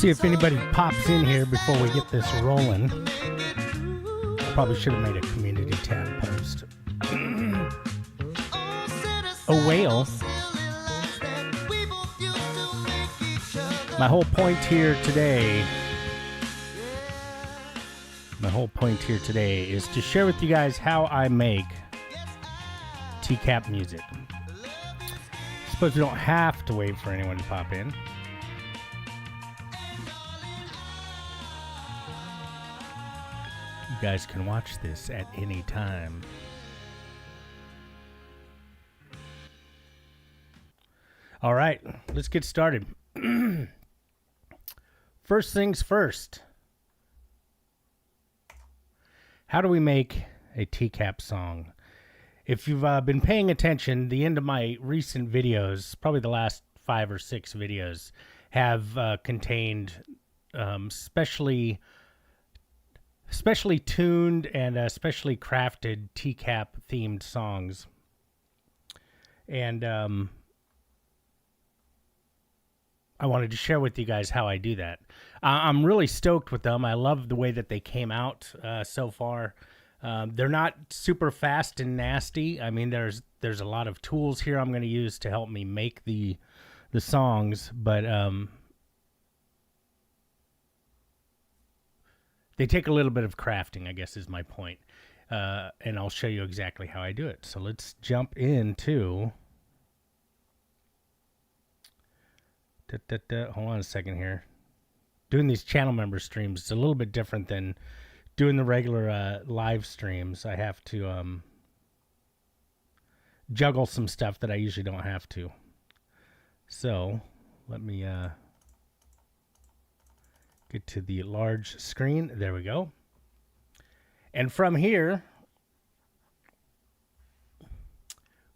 see if anybody pops in here before we get this rolling. I probably should have made a community tab post. A whale. My whole point here today is to share with you guys how I make TCAP music. I suppose we don't have to wait for anyone to pop in. You guys can watch this at any time. All right, let's get started. First things first. How do we make a TCAP song? If you've been paying attention, the end of my recent videos, probably the last 5 or 6 videos, have contained specially tuned and specially crafted TCAP themed songs. And I wanted to share with you guys how I do that. I'm really stoked with them. I love the way that they came out so far. They're not super fast and nasty. I mean, there's a lot of tools here I'm going to use to help me make the songs, but they take a little bit of crafting, I guess is my point. And I'll show you exactly how I do it. So let's jump into... Hold on a second here. Doing these channel member streams is a little bit different than doing the regular live streams. I have to juggle some stuff that I usually don't have to. So let me get to the large screen. There we go. And from here,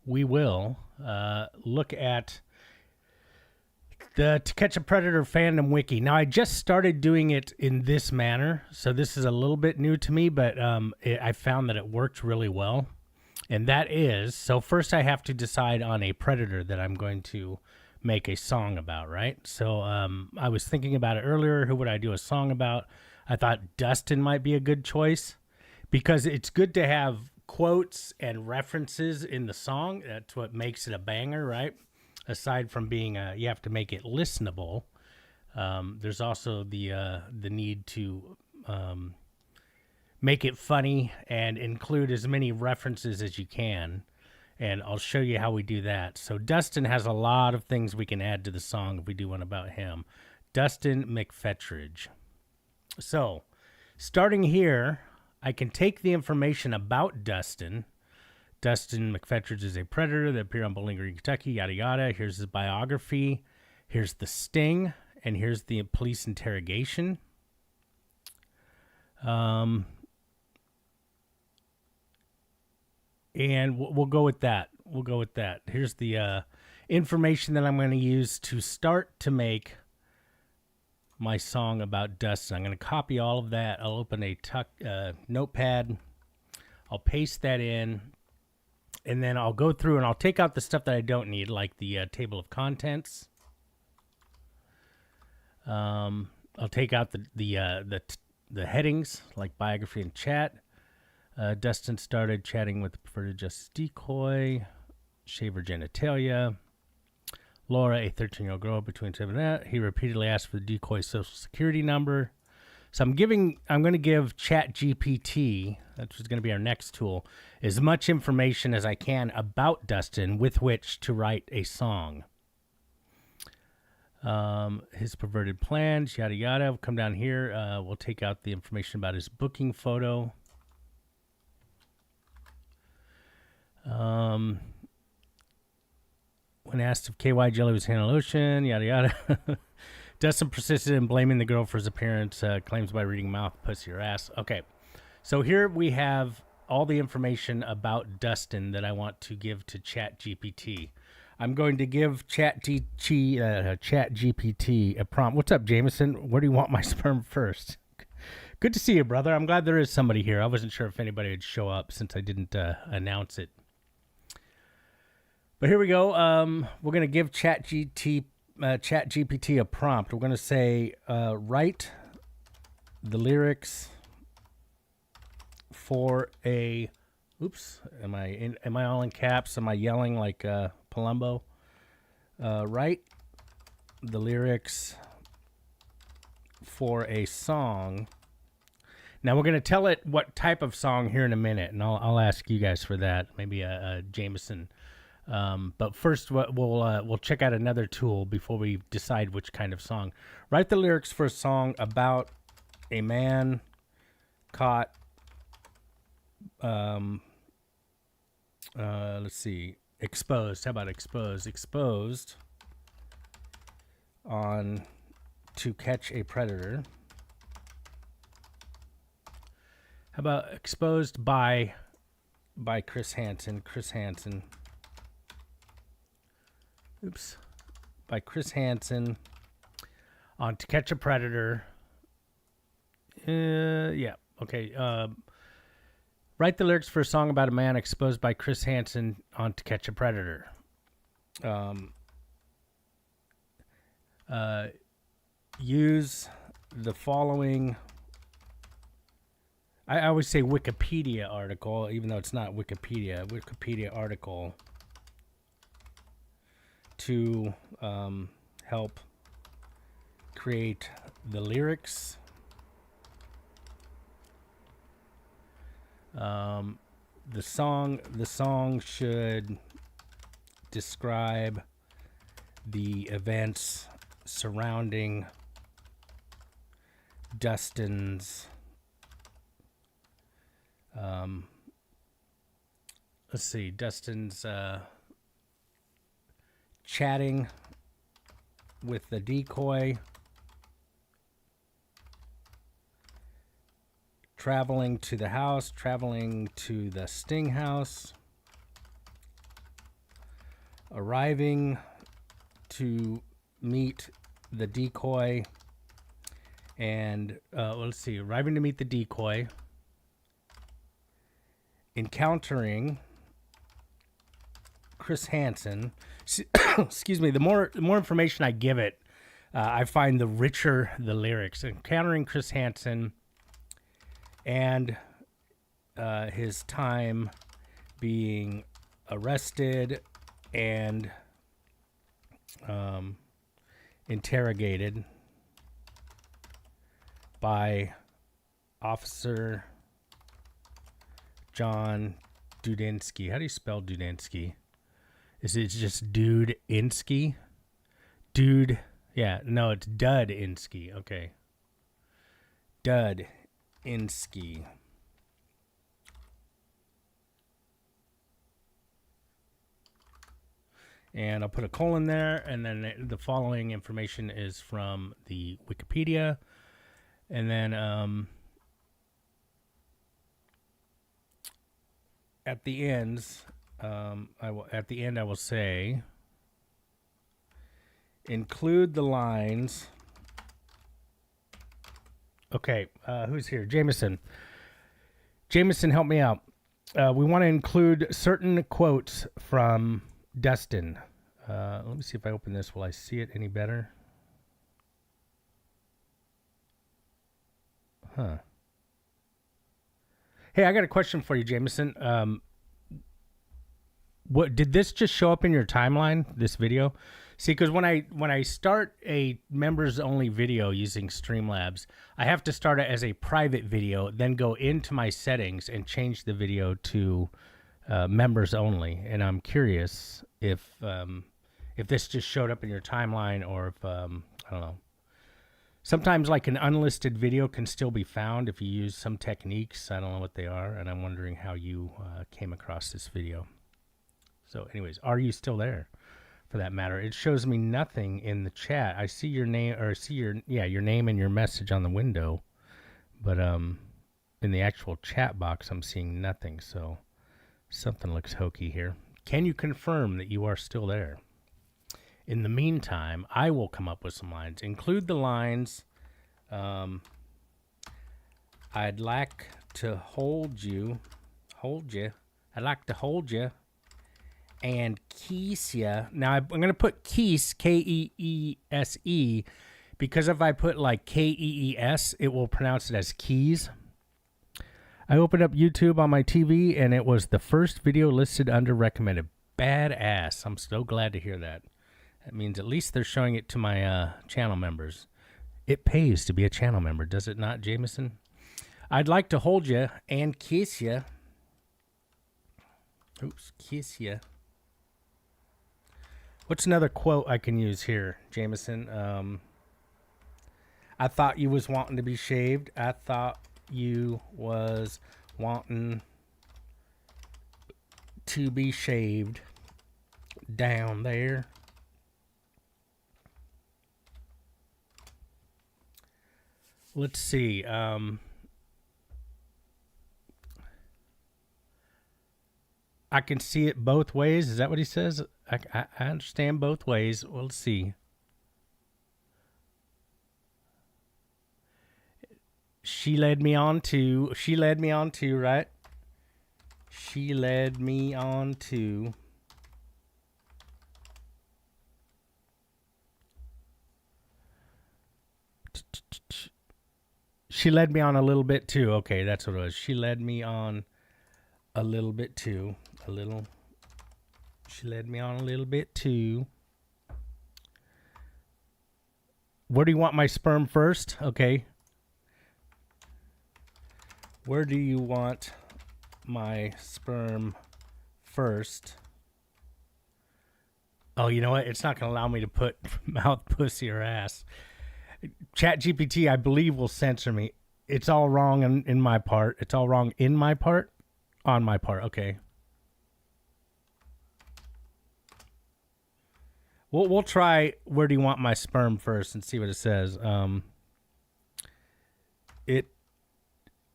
we will look at the To Catch a Predator fandom wiki. Now, I just started doing it in this manner, so this is a little bit new to me, but I found that it worked really well. And that is, so first I have to decide on a predator that I'm going to make a song about, right? So I was thinking about it earlier. Who would I do a song about? I thought Dustin might be a good choice because it's good to have quotes and references in the song. That's what makes it a banger, right? Aside from being, you have to make it listenable. There's also the need to make it funny and include as many references as you can. And I'll show you how we do that. So Dustin has a lot of things we can add to the song if we do one about him. Dustin McFetridge. So starting here, I can take the information about Dustin. Dustin McFetridge is a predator that appeared on Bowling Green, Kentucky, yada, yada. Here's his biography. Here's the sting. And here's the police interrogation. And we'll go with that. We'll go with that. Here's the information that I'm going to use to start to make my song about Dustin. I'm going to copy all of that. I'll open a notepad. I'll paste that in. And then I'll go through and I'll take out the stuff that I don't need, like the table of contents. I'll take out the headings, like biography and chat. Dustin started chatting with the preferred justice decoy. Shaver genitalia. Laura, a 13-year-old girl between 7 and 8. He repeatedly asked for the decoy's social security number. So I'm going to give ChatGPT, that's what's going to be our next tool, as much information as I can about Dustin with which to write a song. His perverted plans, yada, yada. We'll come down here. We'll take out the information about his booking photo. When asked if KY Jelly was hand lotion, yada, yada. Dustin persisted in blaming the girl for his appearance, claims by reading mouth, pussy, or ass. Okay, so here we have all the information about Dustin that I want to give to ChatGPT. I'm going to give ChatGPT a prompt. What's up, Jameson? Where do you want my sperm first? Good to see you, brother. I'm glad there is somebody here. I wasn't sure if anybody would show up since I didn't announce it. But here we go. We're going to give ChatGPT Chat GPT a prompt. We're going to say, write the lyrics for a... Oops. Am I all in caps? Am I yelling like Palumbo? Write the lyrics for a song. Now we're going to tell it what type of song here in a minute, and I'll ask you guys for that. Maybe a Jameson. But first, we'll check out another tool before we decide which kind of song. Write the lyrics for a song about a man caught. Let's see. Exposed. How about exposed? Exposed on To Catch a Predator. How about exposed by Chris Hansen? Chris Hansen. Oops. By Chris Hansen on To Catch a Predator. Yeah. Okay. Write the lyrics for a song about a man exposed by Chris Hansen on To Catch a Predator. Use the following. I always say Wikipedia article, even though it's not Wikipedia. Wikipedia article to help create the lyrics. The song should describe the events surrounding Dustin's let's see, Dustin's chatting with the decoy, traveling to the house, traveling to the Sting house, arriving to meet the decoy, and let's see, arriving to meet the decoy, encountering Chris Hansen. Excuse me. The more information I give it, I find the richer the lyrics. Encountering Chris Hansen and his time being arrested and interrogated by Officer John Dudinsky. How do you spell Dudinsky? Is it just Dudinsky? Dude. Yeah, no, it's Dudinsky. Okay. Dudinsky. And I'll put a colon there, and then the following information is from the Wikipedia. And then at the end, I will say, include the lines. Okay, who's here? Jameson. Jameson, help me out. We want to include certain quotes from Dustin. Let me see if I open this. Will I see it any better? Huh. Hey, I got a question for you, Jameson. What did this just show up in your timeline? This video? See, because when I start a members only video using Streamlabs, I have to start it as a private video, then go into my settings and change the video to members only. And I'm curious if this just showed up in your timeline, or if I don't know. Sometimes like an unlisted video can still be found if you use some techniques. I don't know what they are, and I'm wondering how you came across this video. So anyways, are you still there? For that matter, it shows me nothing in the chat. I see your name, or see your name and your message on the window, but in the actual chat box, I'm seeing nothing. So something looks hokey here. Can you confirm that you are still there? In the meantime, I will come up with some lines. Include the lines. I'd like to hold you. I'd like to hold you and Keesia. Now I'm going to put Keese, Keese, because if I put like Kees, it will pronounce it as keys. I opened up YouTube on my TV, and it was the first video listed under recommended. Badass. I'm so glad to hear that. That means at least they're showing it to my channel members. It pays to be a channel member, does it not, Jameson? I'd like to hold you and kiss you. Oops, kiss you. What's another quote I can use here, Jameson? I thought you was wanting to be shaved. I thought you was wanting to be shaved down there. Let's see. I can see it both ways. Is that what he says? I understand both ways. Well, let's see. She led me on to, right? She led me on to. She led me on a little bit too. Okay, that's what it was. She led me on a little bit too. She led me on a little bit too. Where do you want my sperm first? Okay. Where do you want my sperm first? Oh, you know what? It's not going to allow me to put mouth, pussy, or ass. ChatGPT, I believe, will censor me. It's all wrong in my part. It's all wrong in my part? On my part. Okay. We'll try where do you want my sperm first and see what it says.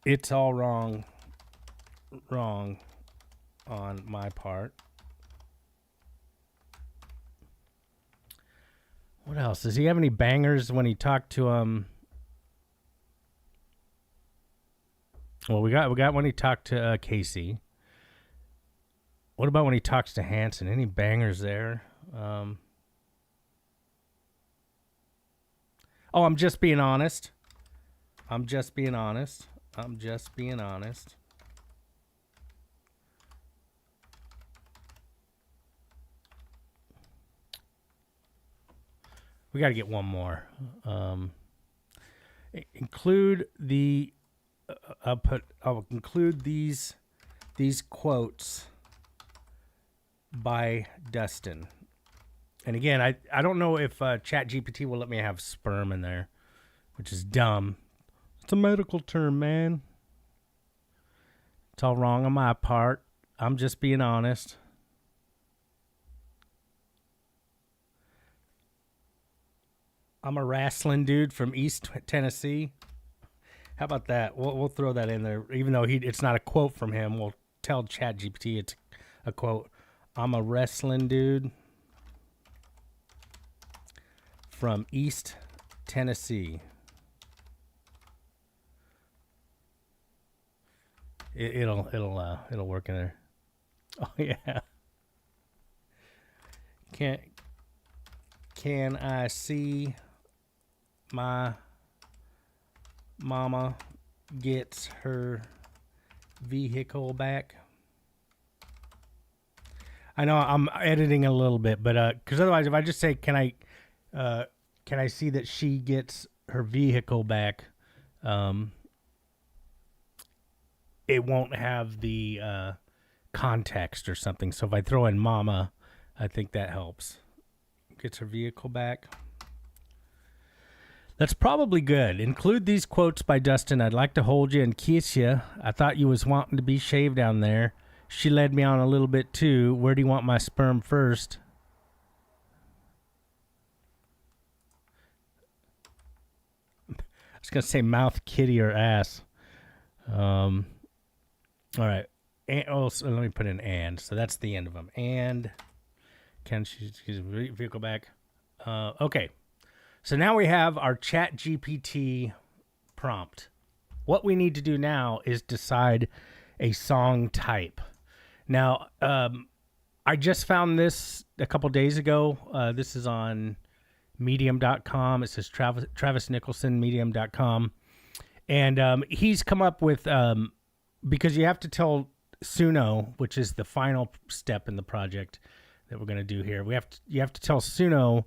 It's all wrong on my part. What else? Does he have any bangers when he talked to Well, we got when he talked to Casey. What about when he talks to Hanson? Any bangers there? Oh, I'm just being honest. I'm just being honest. We got to get one more. Include the. I'll include these quotes by Dustin. And again, I don't know if ChatGPT will let me have sperm in there, which is dumb. It's a medical term, man. It's all wrong on my part. I'm just being honest. I'm a wrestling dude from East Tennessee. How about that? We'll throw that in there. Even though it's not a quote from him, we'll tell ChatGPT it's a quote. I'm a wrestling dude from East Tennessee. It'll work in there. Oh yeah. Can I see my mama gets her vehicle back? I know I'm editing a little bit, but because otherwise, if I just say, can I see that she gets her vehicle back? It won't have the context or something. So if I throw in mama, I think that helps. Gets her vehicle back. That's probably good. Include these quotes by Dustin. I'd like to hold you and kiss you. I thought you was wanting to be shaved down there. She led me on a little bit too. Where do you want my sperm first? I was going to say mouth, kitty, or ass. All right. So let me put in and. So that's the end of them. And can she get her vehicle back? Okay. So now we have our ChatGPT prompt. What we need to do now is decide a song type. Now, I just found this a couple days ago. This is on medium.com. It says Travis Nicholson, medium.com. And he's come up with, because you have to tell Suno, which is the final step in the project that we're going to do here. You have to tell Suno,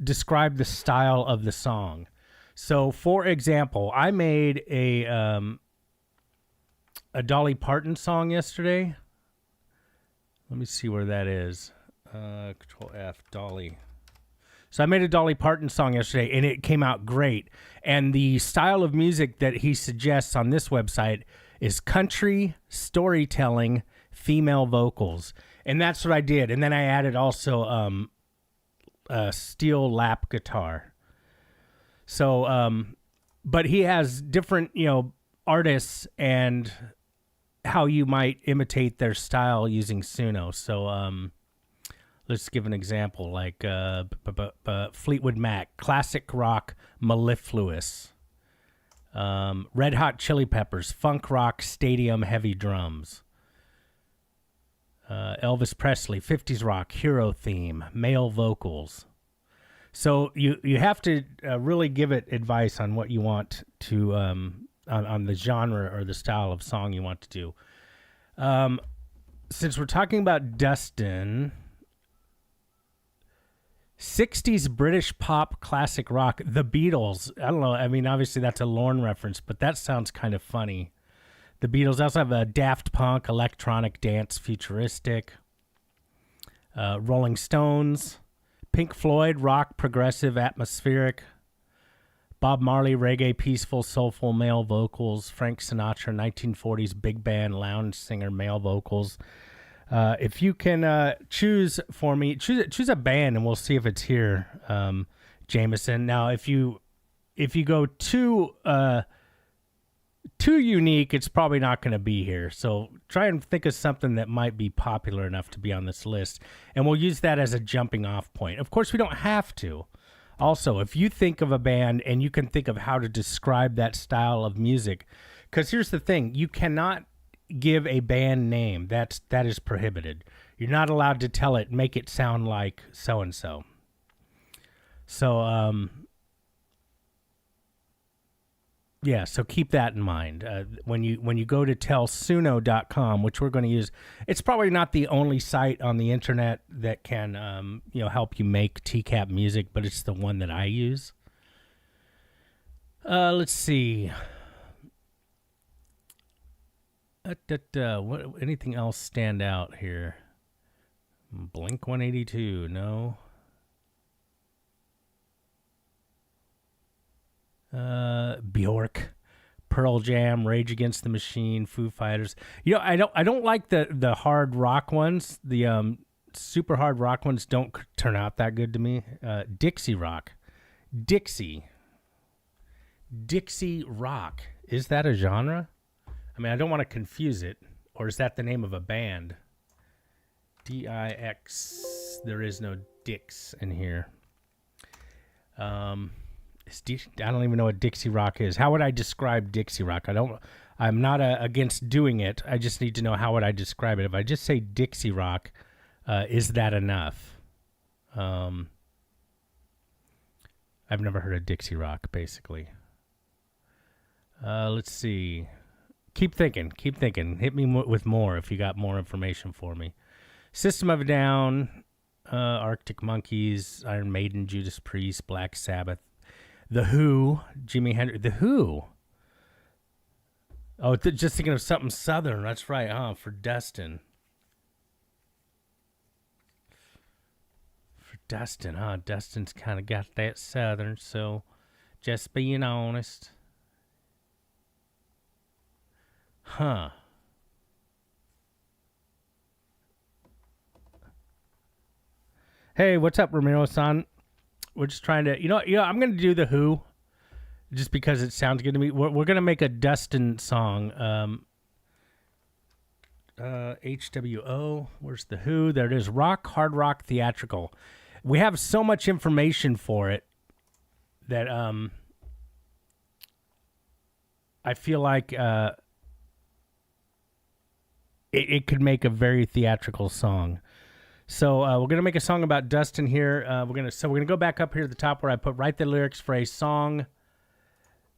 describe the style of the song. So, for example, I made a Dolly Parton song yesterday. Let me see where that is. Control F, Dolly. So I made a Dolly Parton song yesterday, and it came out great. And the style of music that he suggests on this website is country, storytelling, female vocals. And that's what I did. And then I added also a steel lap guitar. So, but he has different, artists and how you might imitate their style using Suno. So, let's give an example, like Fleetwood Mac, classic rock, mellifluous. Red Hot Chili Peppers, funk rock, stadium, heavy drums. Elvis Presley, 50s rock, hero theme, male vocals. So you have to really give it advice on what you want to, on the genre or the style of song you want to do. Since we're talking about Dustin, 60s British pop classic rock, the Beatles. I don't know. I mean, obviously that's a Lorne reference, but that sounds kind of funny. The Beatles also have a Daft Punk, electronic dance, futuristic. Rolling Stones, Pink Floyd, rock, progressive, atmospheric. Bob Marley, reggae, peaceful, soulful, male vocals. Frank Sinatra, 1940s big band, lounge singer, male vocals. If you can choose for me, choose a band, and we'll see if it's here, Jameson. Now, if you go too unique, it's probably not going to be here. So try and think of something that might be popular enough to be on this list, and we'll use that as a jumping off point. Of course, we don't have to. Also, if you think of a band and you can think of how to describe that style of music, because here's the thing, you cannot give a band name. That is prohibited. You're not allowed to tell it, make it sound like so and so. So yeah, so keep that in mind. When you go to tellsuno.com, which we're going to use, it's probably not the only site on the internet that can help you make TCAP music, but it's the one that I use. Let's see. What? Anything else stand out here? Blink 182, no. Bjork, Pearl Jam, Rage Against the Machine, Foo Fighters. I don't like the hard rock ones. The super hard rock ones don't turn out that good to me. Dixie rock, Dixie rock. Is that a genre? I mean, I don't want to confuse it. Or is that the name of a band? D-I-X. There is no Dix in here. I don't even know what Dixie rock is. How would I describe Dixie rock? I'm not against doing it. I just need to know how would I describe it. If I just say Dixie rock, is that enough? I've never heard of Dixie rock, basically. Let's see. Keep thinking. Hit me with more if you got more information for me. System of a Down, Arctic Monkeys, Iron Maiden, Judas Priest, Black Sabbath, The Who, Jimi Hendrix. The Who. Oh, just thinking of something Southern. That's right, huh? For Dustin. Huh? Dustin's kind of got that Southern, so just being honest. Huh. Hey, what's up, Ramiro-san? We're just trying to, I'm going to do The Who just because it sounds good to me. We're going to make a Dustin song. HWO, where's The Who? There it is. Rock, hard rock, theatrical. We have so much information for it that I feel like it could make a very theatrical song. So we're gonna make a song about Dustin here. We're gonna go back up here at the top where I put write the lyrics for a song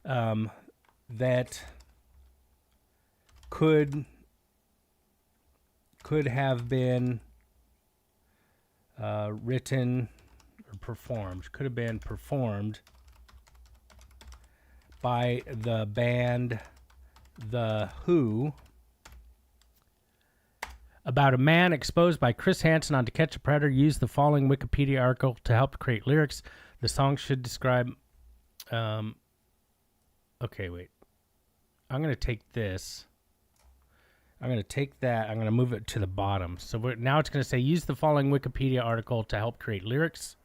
that could have been written or performed. Could have been performed by the band The Who. About a man exposed by Chris Hansen on To Catch a Predator. Use the following Wikipedia article to help create lyrics. The song should describe... okay, wait. I'm going to take this. I'm going to take that. I'm going to move it to the bottom. So now it's going to say, use the following Wikipedia article to help create lyrics.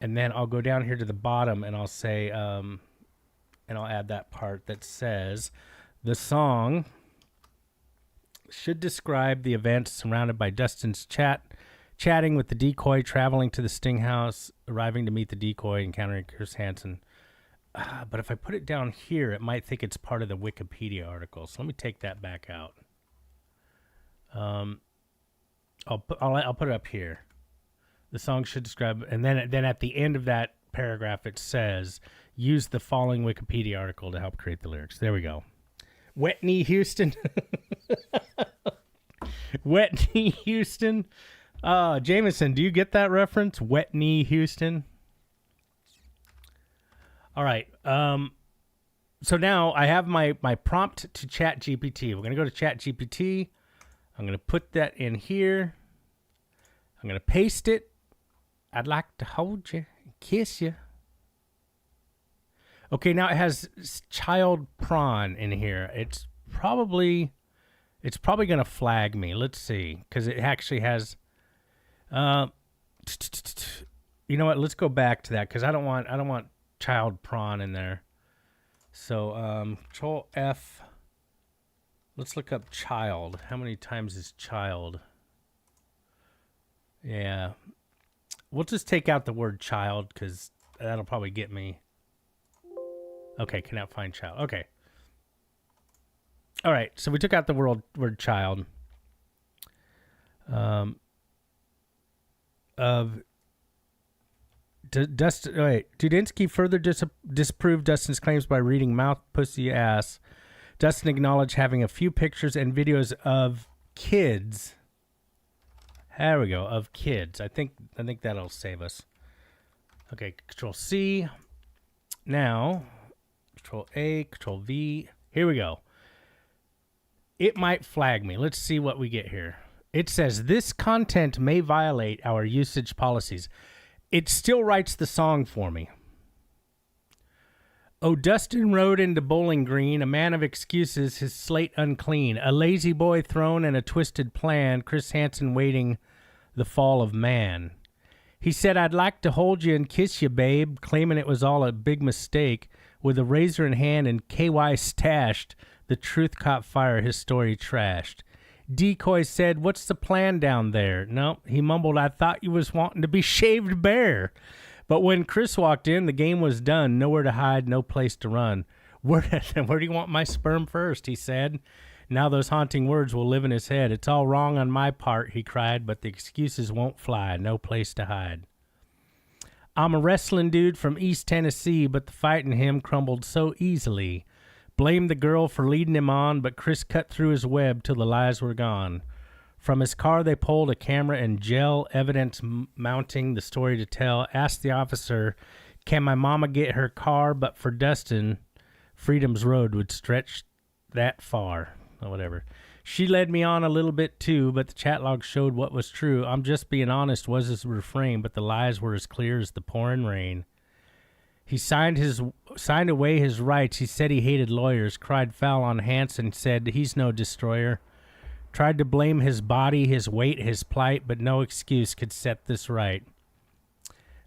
And then I'll go down here to the bottom and I'll say, and I'll add that part that says, the song should describe the events surrounded by Dustin's chatting with the decoy, traveling to the Sting house, arriving to meet the decoy, encountering Chris Hansen. But if I put it down here, it might think it's part of the Wikipedia article. So let me take that back out. I'll put it up here. The song should describe, and then at the end of that paragraph, it says, use the following Wikipedia article to help create the lyrics. There we go. Whitney Houston. Whitney Houston. Jameson, do you get that reference? Whitney Houston. All right. So now I have my prompt to ChatGPT. We're going to go to ChatGPT. I'm going to put that in here. I'm going to paste it. I'd like to hold you and kiss you. Okay, now it has child prawn in here. It's probably going to flag me. Let's see, because it actually has. You know what? Let's go back to that because I don't want child prawn in there. So Control F. Let's look up child. How many times is child? Yeah, we'll just take out the word child because that'll probably get me. Okay, cannot find child. Okay. All right, so we took out the word child. Dudinsky further disproved Dustin's claims by reading Mouth, Pussy, Ass. Dustin acknowledged having a few pictures and videos of kids. There we go, of kids. I think that'll save us. Okay, Control C. Now, Control A, Control V. Here we go. It might flag me. Let's see what we get here. It says, this content may violate our usage policies. It still writes the song for me. Oh, Dustin rode into Bowling Green, a man of excuses, his slate unclean, a lazy boy throne and a twisted plan, Chris Hansen waiting the fall of man. He said, I'd like to hold you and kiss you, babe, claiming it was all a big mistake. With a razor in hand and KY stashed, the truth caught fire, his story trashed. Decoy said, what's the plan down there? No, he mumbled, I thought you was wanting to be shaved bare. But when Chris walked in, the game was done. Nowhere to hide, no place to run. Where do you want my sperm first, he said. Now those haunting words will live in his head. It's all wrong on my part, he cried, but the excuses won't fly. No place to hide. I'm a wrestling dude from East Tennessee, but the fight in him crumbled so easily. Blamed the girl for leading him on, but Chris cut through his web till the lies were gone. From his car they pulled a camera and gel, evidence mounting the story to tell. Asked the officer, can my mama get her car? But for Dustin, freedom's road would stretch that far. Or whatever. She led me on a little bit too, but the chat log showed what was true. I'm just being honest was his refrain, but the lies were as clear as the pouring rain. He signed away his rights. He said he hated lawyers, cried foul on Hansen, said he's no destroyer. Tried to blame his body, his weight, his plight, but no excuse could set this right.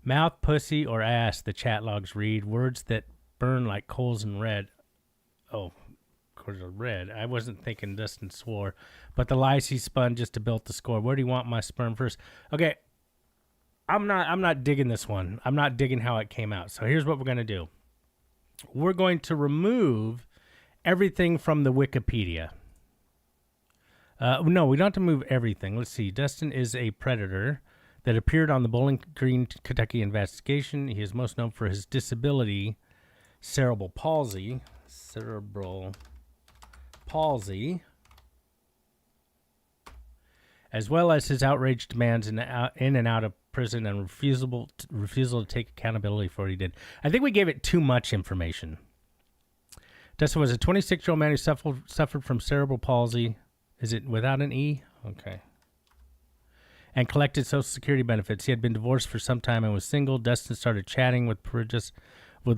Mouth, pussy, or ass, the chat logs read, words that burn like coals in red. Oh, coals are red. I wasn't thinking Dustin swore, but the lies he spun just to build the score. Where do you want my sperm first? Okay, I'm not digging this one. I'm not digging how it came out. So here's what we're going to do. We're going to remove everything from the Wikipedia. No, we don't have to move everything. Let's see. Dustin is a predator that appeared on the Bowling Green, Kentucky investigation. He is most known for his disability, cerebral palsy. As well as his outraged demands in and out of prison and refusal to take accountability for what he did. I think we gave it too much information. Dustin was a 26-year-old man who suffered from cerebral palsy. Is it without an E? Okay. And collected Social Security benefits. He had been divorced for some time and was single. Dustin started chatting with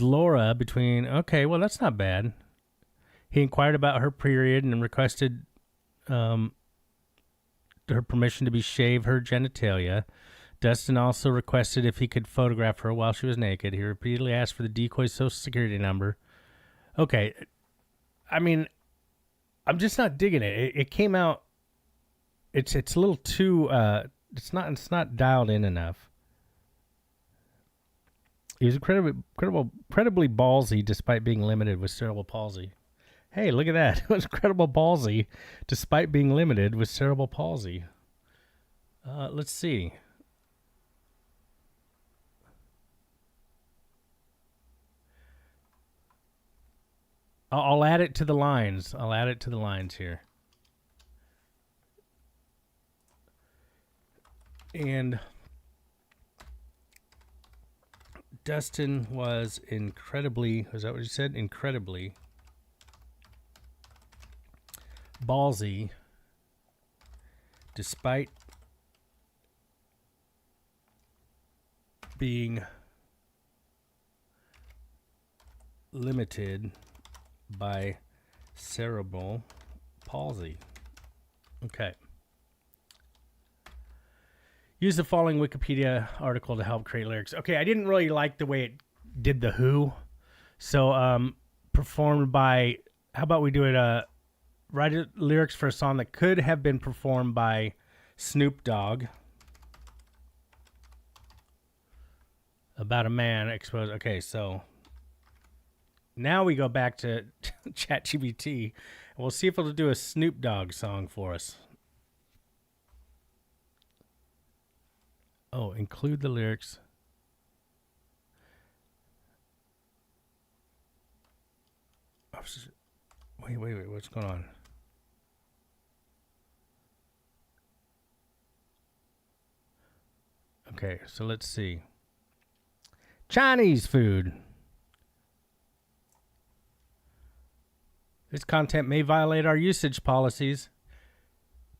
Laura between... Okay, well, that's not bad. He inquired about her period and requested her permission to shave her genitalia. Dustin also requested if he could photograph her while she was naked. He repeatedly asked for the decoy's Social Security number. Okay. I mean, I'm just not digging it. It came out... It's a little too... It's not dialed in enough. He was incredibly ballsy despite being limited with cerebral palsy. Hey, look at that. It was incredible ballsy despite being limited with cerebral palsy. Let's see. I'll add it to the lines. Here. And Dustin was incredibly, is that what you said? Incredibly ballsy despite being limited by cerebral palsy. Okay. Use the following Wikipedia article to help create lyrics. Okay, I didn't really like the way it did the Who. So, performed by, how about we do it, write lyrics for a song that could have been performed by Snoop Dogg. About a man exposed. Okay, so now we go back to ChatGPT, and we'll see if it'll do a Snoop Dogg song for us. Oh, include the lyrics. Wait, what's going on? Okay, so let's see. Chinese food. This content may violate our usage policies.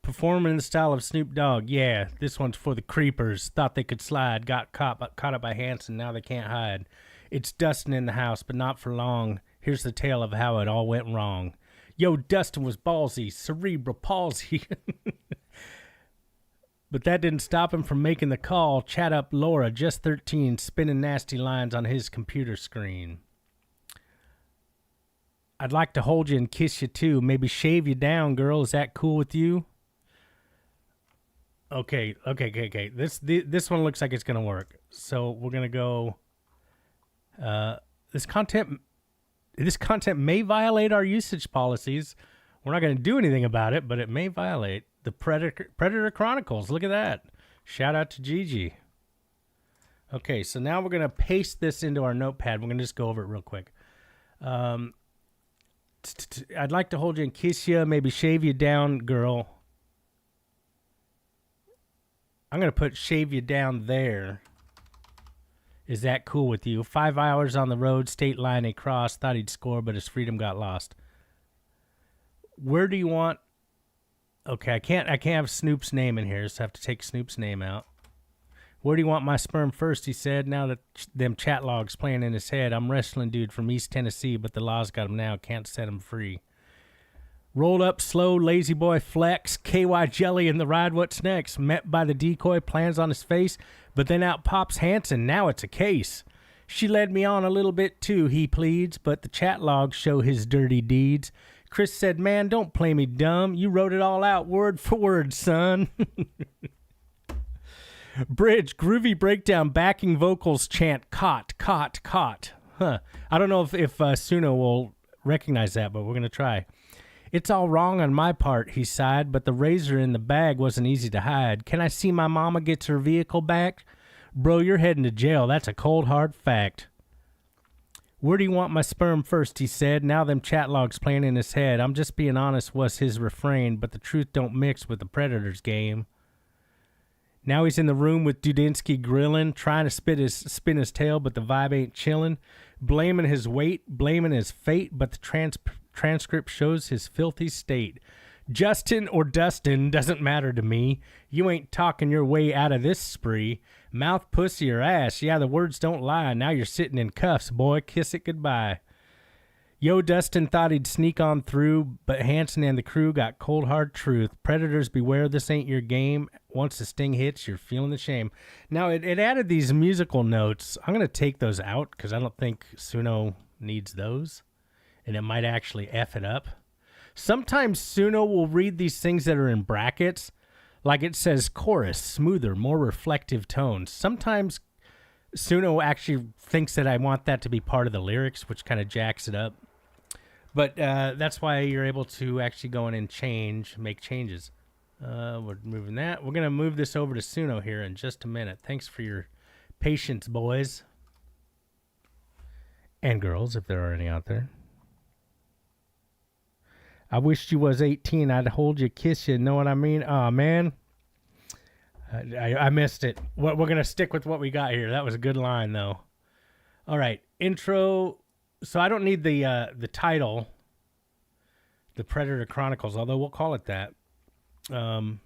Performing in the style of Snoop Dogg. Yeah, this one's for the creepers. Thought they could slide. Got caught up by Hanson. Now they can't hide. It's Dustin in the house, but not for long. Here's the tale of how it all went wrong. Yo, Dustin was ballsy. Cerebral palsy. But that didn't stop him from making the call. Chat up Laura, just 13, spinning nasty lines on his computer screen. I'd like to hold you and kiss you too. Maybe shave you down, girl. Is that cool with you? Okay. This one looks like it's gonna work. So we're gonna go. This content may violate our usage policies. We're not gonna do anything about it, but it may violate the Predator Chronicles. Look at that. Shout out to Gigi. Okay, so now we're gonna paste this into our notepad. We're gonna just go over it real quick. I'd like to hold you and kiss you, maybe shave you down, girl. I'm going to put shave you down there. Is that cool with you? 5 hours on the road, state line he crossed. Thought he'd score, but his freedom got lost. Where do you want... Okay, I can't have Snoop's name in here, so I have to take Snoop's name out. Where do you want my sperm first, he said. Now that them chat logs playing in his head. I'm wrestling dude from East Tennessee, but the laws got him now. Can't set him free. Rolled up slow, lazy boy flex, KY jelly in the ride, what's next? Met by the decoy, plans on his face, but then out pops Hanson, now it's a case. She led me on a little bit too, he pleads, but the chat logs show his dirty deeds. Chris said, man, don't play me dumb, you wrote it all out word for word, son. Bridge, groovy breakdown, backing vocals chant, caught, caught, caught. Huh. I don't know if Suno will recognize that, but we're going to try. It's all wrong on my part, he sighed, but the razor in the bag wasn't easy to hide. Can I see my mama gets her vehicle back? Bro, you're heading to jail. That's a cold, hard fact. Where do you want my sperm first, he said. Now them chat logs playing in his head. I'm just being honest was his refrain, but the truth don't mix with the Predator's game. Now he's in the room with Dudinsky grilling, trying to spin his tail, but the vibe ain't chilling. Blaming his weight, blaming his fate, but the transcript shows his filthy state. Justin or Dustin doesn't matter to me. You ain't talking your way out of this spree. Mouth, pussy, or ass. Yeah, the words don't lie. Now you're sitting in cuffs, boy. Kiss it goodbye. Yo, Dustin thought he'd sneak on through, but Hanson and the crew got cold hard truth. Predators beware, this ain't your game. Once the sting hits, you're feeling the shame. Now, it added these musical notes. I'm going to take those out because I don't think Suno needs those, and it might actually F it up. Sometimes Suno will read these things that are in brackets, like it says chorus, smoother, more reflective tones. Sometimes Suno actually thinks that I want that to be part of the lyrics, which kind of jacks it up. But that's why you're able to actually go in and make changes. We're moving that. We're going to move this over to Suno here in just a minute. Thanks for your patience, boys. And girls, if there are any out there. I wished you was 18. I'd hold you, kiss you. Know what I mean? Oh, man. I missed it. We're going to stick with what we got here. That was a good line, though. All right. Intro. So I don't need the title, The Predator Chronicles, although we'll call it that. We'll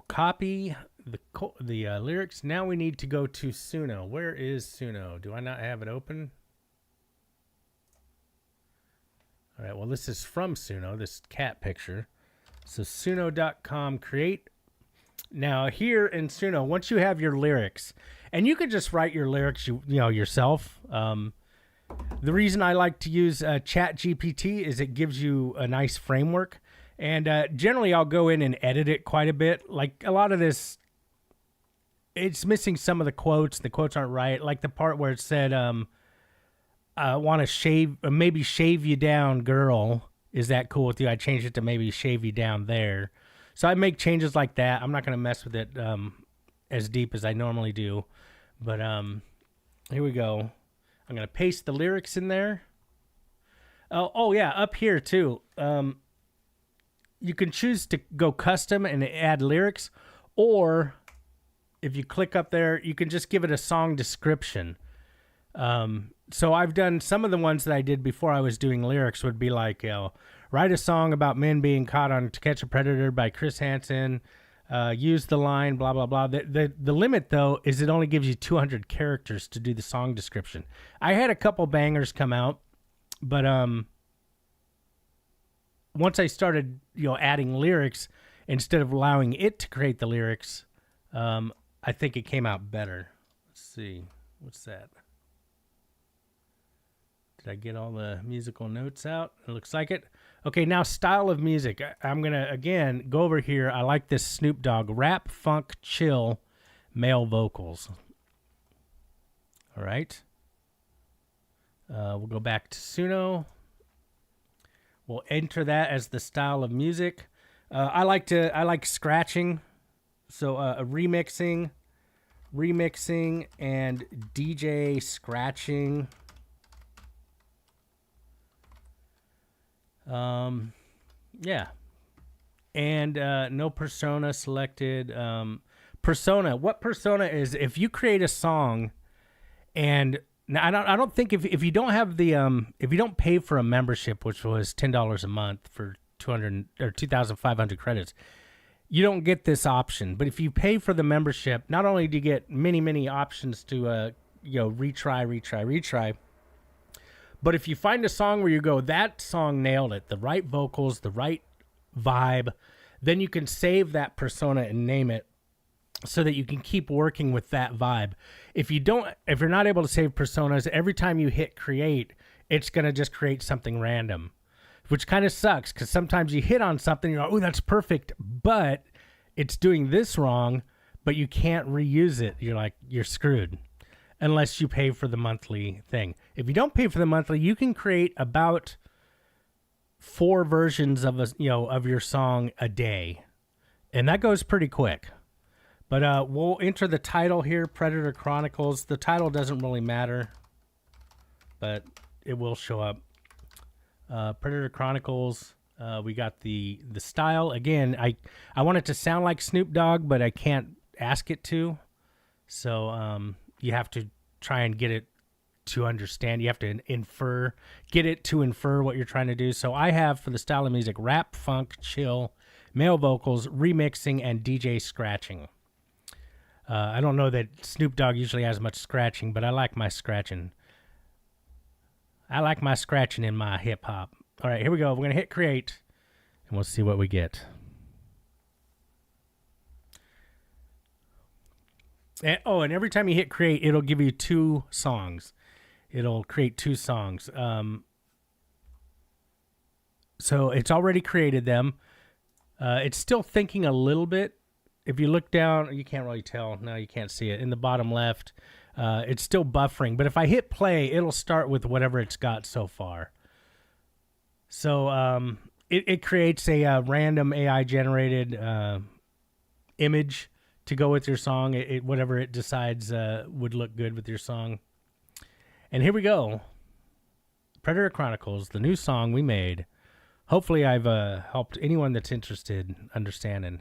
copy the lyrics. Now we need to go to Suno. Where is Suno? Do I not have it open? All right, well, this is from Suno, this cat picture. So Suno.com create. Now here in Suno, once you have your lyrics, and you can just write your lyrics yourself. The reason I like to use ChatGPT is it gives you a nice framework. And generally I'll go in and edit it quite a bit. Like a lot of this, it's missing some of the quotes. The quotes aren't right. Like the part where it said, I want to maybe shave you down, girl. Is that cool with you? I changed it to maybe shave you down there. So I make changes like that. I'm not going to mess with it as deep as I normally do. But here we go. I'm going to paste the lyrics in there. Oh yeah, up here too. You can choose to go custom and add lyrics, or if you click up there, you can just give it a song description. So I've done some of the ones that I did before I was doing lyrics would be like, write a song about men being caught on To Catch a Predator by Chris Hansen. Use the line, blah, blah, blah. The limit, though, is it only gives you 200 characters to do the song description. I had a couple bangers come out, but once I started, adding lyrics instead of allowing it to create the lyrics, I think it came out better. Let's see. What's that? Did I get all the musical notes out? It looks like it. Okay, now style of music. I'm going to, again, go over here. I like this Snoop Dogg rap, funk, chill, male vocals. All right. We'll go back to Suno. We'll enter that as the style of music. I like scratching. So remixing, and DJ scratching. Yeah. And no persona selected. Persona. What persona is if you create a song and now I don't think if you don't have the if you don't pay for a membership, which was $10 a month for 200 or 2,500 credits, you don't get this option. But if you pay for the membership, not only do you get many options to retry, but if you find a song where you go, that song nailed it, the right vocals, the right vibe, then you can save that persona and name it so that you can keep working with that vibe. If you're not able to save personas, every time you hit create, it's going to just create something random, which kind of sucks because sometimes you hit on something, you're like, oh, that's perfect, but it's doing this wrong, but you can't reuse it. You're screwed. Unless you pay for the monthly thing. If you don't pay for the monthly, you can create about 4 versions of of your song a day, and that goes pretty quick. But we'll enter the title here, Predator Chronicles. The title doesn't really matter, but it will show up. Predator Chronicles. We got the style. Again, I want it to sound like Snoop Dogg, but I can't ask it to. So you have to try and get it to understand. You have to get it to infer what you're trying to do. So I have, for the style of music, rap, funk, chill, male vocals, remixing, and DJ scratching. I don't know that Snoop Dogg usually has much scratching, but I like my scratching. I like my scratching in my hip hop. All right, here we go. We're going to hit create, and we'll see what we get. And every time you hit create, it'll give you 2 songs. It'll create 2 songs. So it's already created them. It's still thinking a little bit. If you look down, you can't really tell. No, you can't see it. In the bottom left, it's still buffering. But if I hit play, it'll start with whatever it's got so far. So it creates a random AI-generated image to go with your song. Whatever it decides would look good with your song. And here we go. Predator Chronicles, the new song we made. Hopefully I've helped anyone that's interested understand and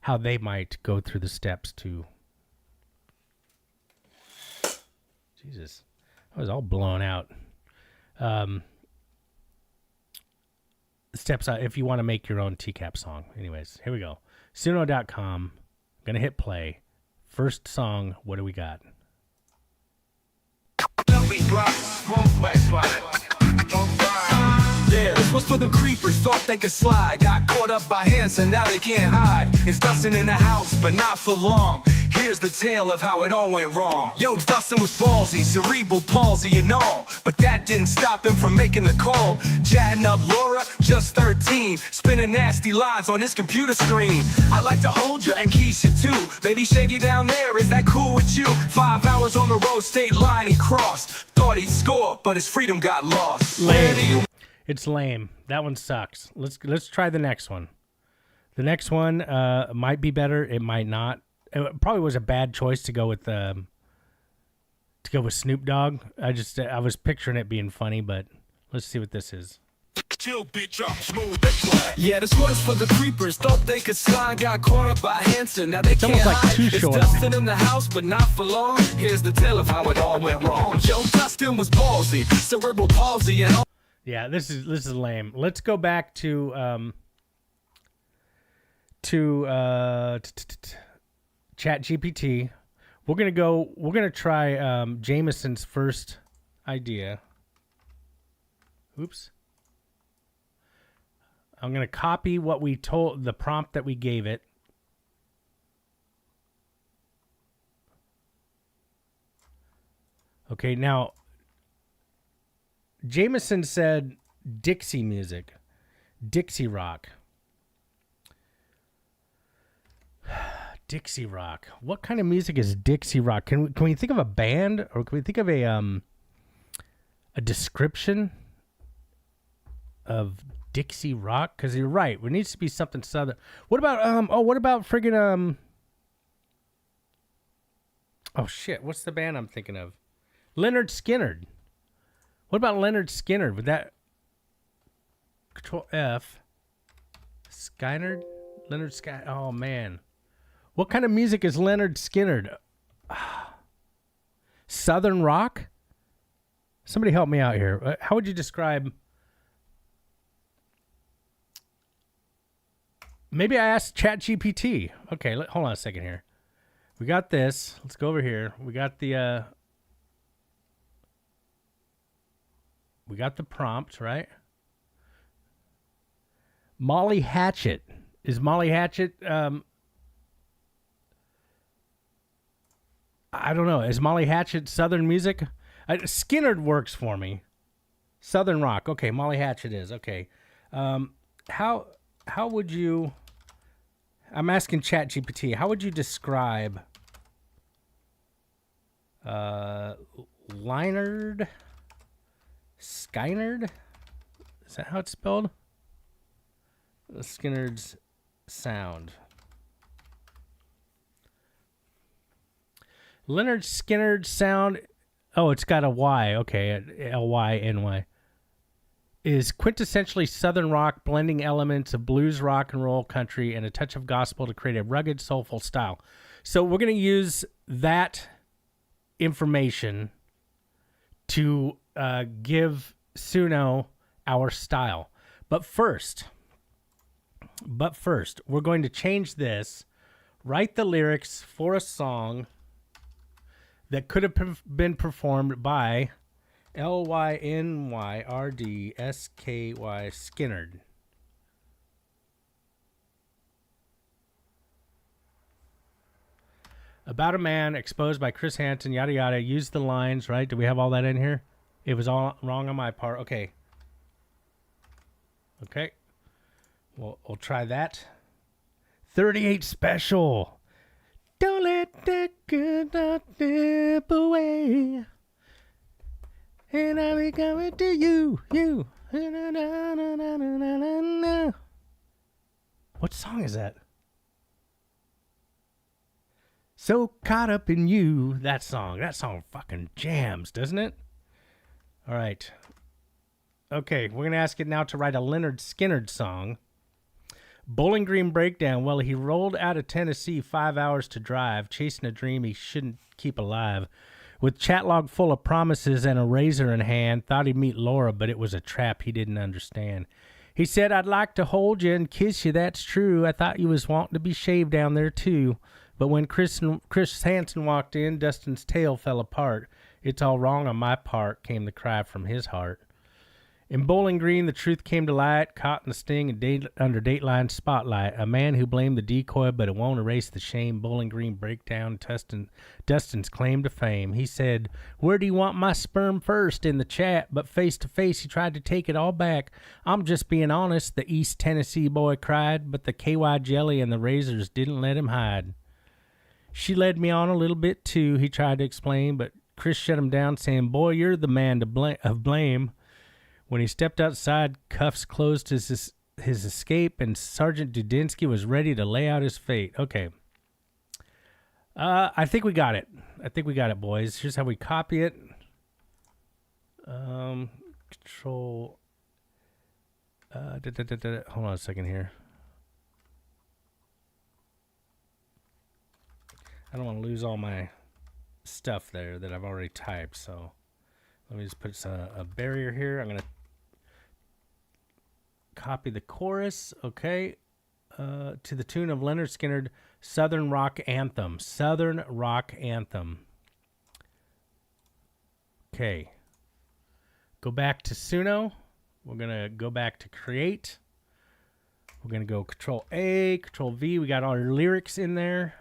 how they might go through the steps to... Jesus. I was all blown out. Steps out if you want to make your own TCAP song. Anyways, here we go. Suno.com. I'm going to hit play. First song, what do we got? Yeah, this was for the creepers, thought they could slide. Got caught up by hands and now they can't hide. It's Dustin in the house, but not for long. Here's the tale of how it all went wrong. Yo, Dustin was ballsy, cerebral palsy and all, but that didn't stop him from making the call. Chatting up Laura, just 13, spinning nasty lines on his computer screen. I like to hold you and Keisha too. Baby Shaggy down there, is that cool with you? 5 hours on the road, state line he crossed. Thought he'd score, but his freedom got lost. Lame. It's lame. That one sucks. Let's try the next one. The next one might be better. It might not. It probably was a bad choice to go with Snoop Dogg. I was picturing it being funny, but let's see what this is. Yeah, this was for the creepers, thought they could slide, got caught up by Hanson, now they It's can't almost like hide. too It's short. Dustin in the house, but not for long. Here's the tale of how it all went wrong. Yo, Dustin was ballsy, cerebral palsy and all. Yeah, this is lame. Let's go back to ChatGPT. We're gonna try Jameson's first idea. Oops. I'm gonna copy what we told, the prompt that we gave it. Okay, now Jameson said Dixie music, Dixie rock. Dixie rock. What kind of music is Dixie rock? Can we think of a band, or can we think of a description of Dixie rock? Because you're right, it needs to be something southern. What about friggin' oh shit, what's the band I'm thinking of? Leonard Skinner. What about Leonard Skinner? Would that Control F? Skinner? Leonard Skinner. Oh man. What kind of music is Leonard Skinner? Southern rock? Somebody help me out here. How would you describe? Maybe I asked ChatGPT. Okay, hold on a second here. We got this. Let's go over here. We got the prompt, right? Molly Hatchet. Is Molly Hatchet I don't know. Is Molly Hatchet Southern music? Skinner works for me. Southern rock. Okay, Molly Hatchet is. Okay. How would you... I'm asking ChatGPT. How would you describe Leinard Skynard? Is that how it's spelled? Skinner's sound. Leonard Skinner's sound. Oh, it's got a Y. Okay, Lyny. Is quintessentially Southern rock, blending elements of blues, rock and roll, country, and a touch of gospel to create a rugged, soulful style. So we're going to use that information to give Suno our style. But first, we're going to change this, write the lyrics for a song that could have been performed by LynyrdskY Skinnerd. About a man exposed by Chris Hansen, yada yada. Use the lines, right? Do we have all that in here? It was all wrong on my part. Okay. We'll try that. 38 special. Don't let that good not slip away. And I'll be coming to you. What song is that? So caught up in you. That song fucking jams, doesn't it? All right. Okay, we're going to ask it now to write a Leonard Skinner song. Bowling Green Breakdown. Well, he rolled out of Tennessee 5 hours to drive, chasing a dream he shouldn't keep alive. With chat log full of promises and a razor in hand, thought he'd meet Laura, but it was a trap he didn't understand. He said, I'd like to hold you and kiss you, that's true. I thought you was wanting to be shaved down there, too. But when Chris Hansen walked in, Dustin's tail fell apart. It's all wrong on my part, came the cry from his heart. In Bowling Green, the truth came to light, caught in the sting and under Dateline's spotlight. A man who blamed the decoy, but it won't erase the shame. Bowling Green breakdown, Dustin's claim to fame. He said, where do you want my sperm first? In the chat, but face to face, he tried to take it all back. I'm just being honest, the East Tennessee boy cried, but the KY jelly and the razors didn't let him hide. She led me on a little bit too, he tried to explain, but Chris shut him down, saying, boy, you're the man of blame. When he stepped outside, cuffs closed his escape, and Sergeant Dudinsky was ready to lay out his fate. Okay. I think we got it. Boys. Here's how we copy it. Control. Hold on a second here. I don't want to lose all my stuff there that I've already typed, so let me just put a barrier here. I'm going to copy the chorus, okay, to the tune of Leonard Skinner, Southern Rock Anthem. Okay. Go back to Suno. We're going to go back to Create. We're going to go Control A, Control V. We got all our lyrics in there.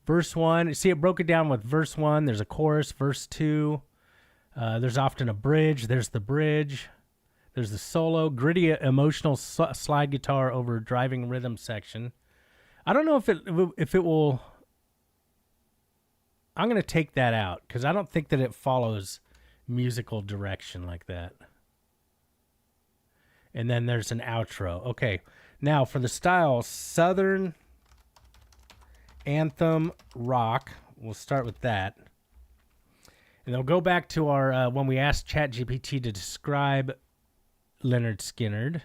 Verse 1. See, it broke it down with verse 1. There's a chorus. Verse 2. There's often a bridge. There's the bridge. There's the solo, gritty, emotional slide guitar over driving rhythm section. I don't know if it will. I'm going to take that out because I don't think that it follows musical direction like that. And then there's an outro. Okay, now for the style, Southern Anthem rock. We'll start with that. And they'll go back to our when we asked ChatGPT to describe Leonard Skinner.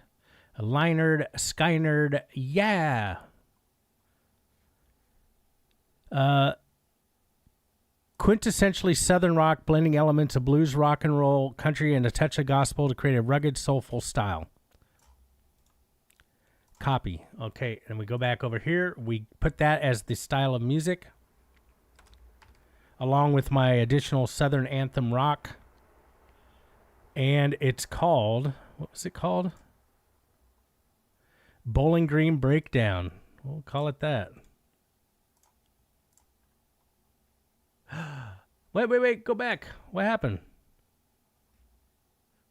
Skynerd, yeah. Quintessentially Southern rock, blending elements of blues, rock and roll, country, and a touch of gospel to create a rugged, soulful style. Copy. Okay, and we go back over here. We put that as the style of music, along with my additional Southern Anthem rock. And it's called, what was it called? Bowling Green Breakdown. We'll call it that. Wait, go back. What happened?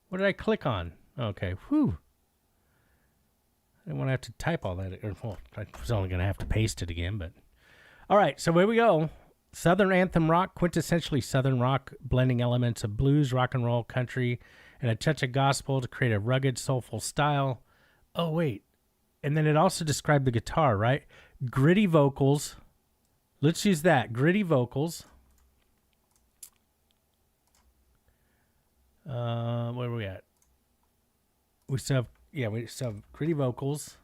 What did I click on? Okay, whew. I didn't want to have to type all that. Well, I was only going to have to paste it again, but. All right, so here we go. Southern Anthem rock, quintessentially Southern rock, blending elements of blues, rock and roll, country, and a touch of gospel to create a rugged, soulful style. Oh, wait. And then it also described the guitar, right? Gritty vocals. Let's use that. Gritty vocals. Where are we at? We still have gritty vocals.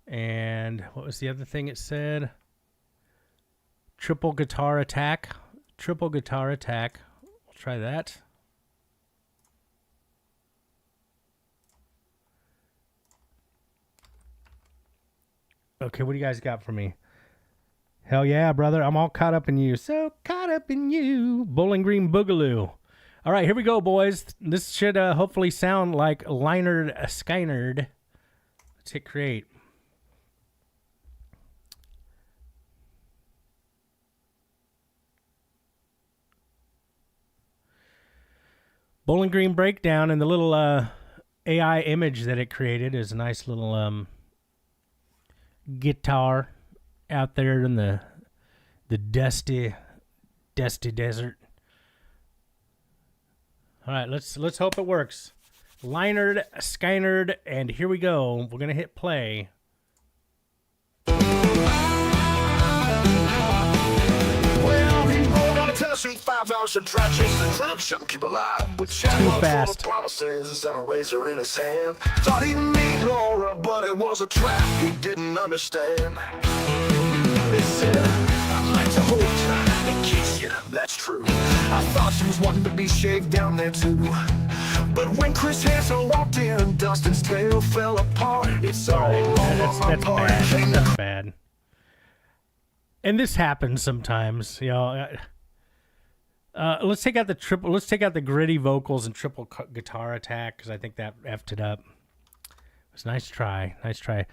And what was the other thing it said? Triple guitar attack. Triple guitar attack. We'll try that. Okay, what do you guys got for me? Hell yeah, brother. I'm all caught up in you. So caught up in you. Bowling Green Boogaloo. All right, here we go, boys. This should hopefully sound like Leinard Skynard. Let's hit create. Bowling Green Breakdown, and the little AI image that it created is a nice little guitar out there in the dusty desert. All right, let's hope it works. Leinard Skynard, and here we go. We're gonna hit play. Well, he rolled on a Tennessee 5 hours to try chasing the truck, shouldn't keep alive. With Too fast. Promises and a razor in his hand. Thought he'd meet Laura, but it was a trap he didn't understand. They said, I'd like to hold you and kiss you, that's true. I thought she was wanting to be shaved down there too. But when Chris Hansen walked in, Dustin's tail fell apart. It's all That's bad. That's bad. And this happens sometimes, you know. Let's take out the triple. Let's take out the gritty vocals and triple guitar attack, because I think that effed it up. It's nice try. Nice try.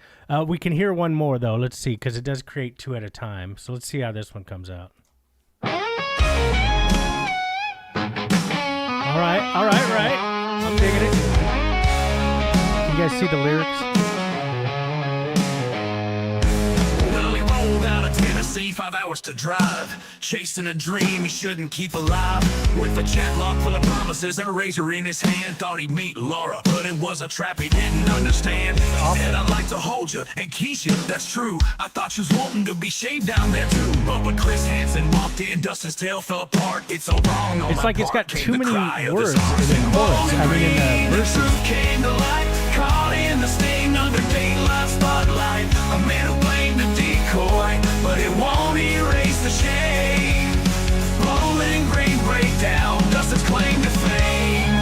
We can hear one more though. Let's see, because it does create two at a time. So let's see how this one comes out. All right. I'm digging it. Can you guys see the lyrics? Well, he rolled out of Tennessee, 5 hours to drive, chasing a dream he shouldn't keep alive. With a chat lock full of promises and a razor in his hand, thought he'd meet Laura, but it was a trap he didn't understand. He said, I'd like to hold you and kiss you, that's true. I thought she was wanting to be shaved down there too. But when Chris Hansen walked in, Dustin's tail fell apart. It's so wrong on It's my like it's part. got Came too the many cry of words this in the chorus. I mean, in the The verses. truth came to light, caught in the sting of the daylight spotlight. A man who blamed the decoy, but it won't erase the shame. Bowling Green Breakdown, Dustin's claim to fame.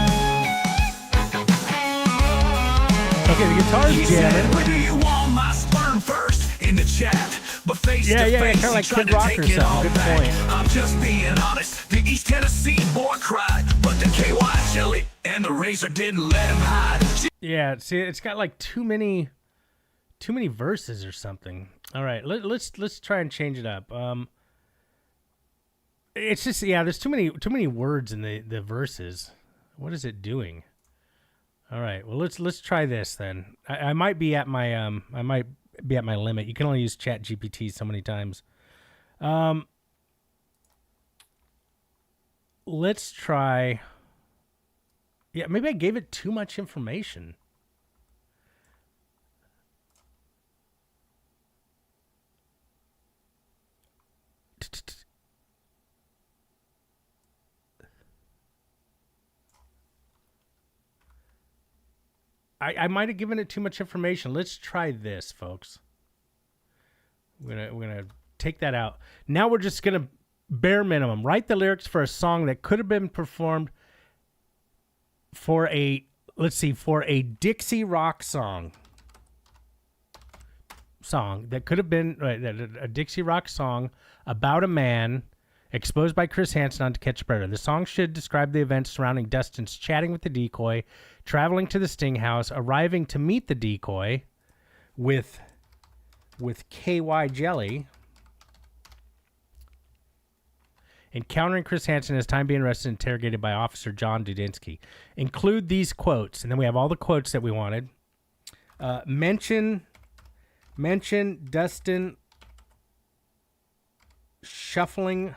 Okay, the guitar's He said, jamming. where do you want my sperm first? In the chat, but face to Yeah, face, kinda like he tried Kid to Rock take or it something. all Good back. point. I'm just being honest, the East Tennessee boy cried, but the KY jelly and the razor didn't let him hide. Yeah, see, it's got like too many verses or something. All right, let's try and change it up. It's just, yeah, there's too many words in the verses. What is it doing? All right, well let's try this then. I might be at my limit. You can only use Chat GPT so many times. Let's try. Yeah, maybe I gave it too much information. I might have given it too much information. Let's try this, folks. We're gonna take that out. Now we're just gonna bare minimum write the lyrics for a song that could have been performed for a Dixie rock song that could have been a Dixie rock song about a man exposed by Chris Hansen on To Catch a Predator. The song should describe the events surrounding Dustin's chatting with the decoy, traveling to the sting house, arriving to meet the decoy with KY jelly, encountering Chris Hansen as time being arrested and interrogated by Officer John Dudinsky. Include these quotes, and then we have all the quotes that we wanted. Mention Dustin shuffling.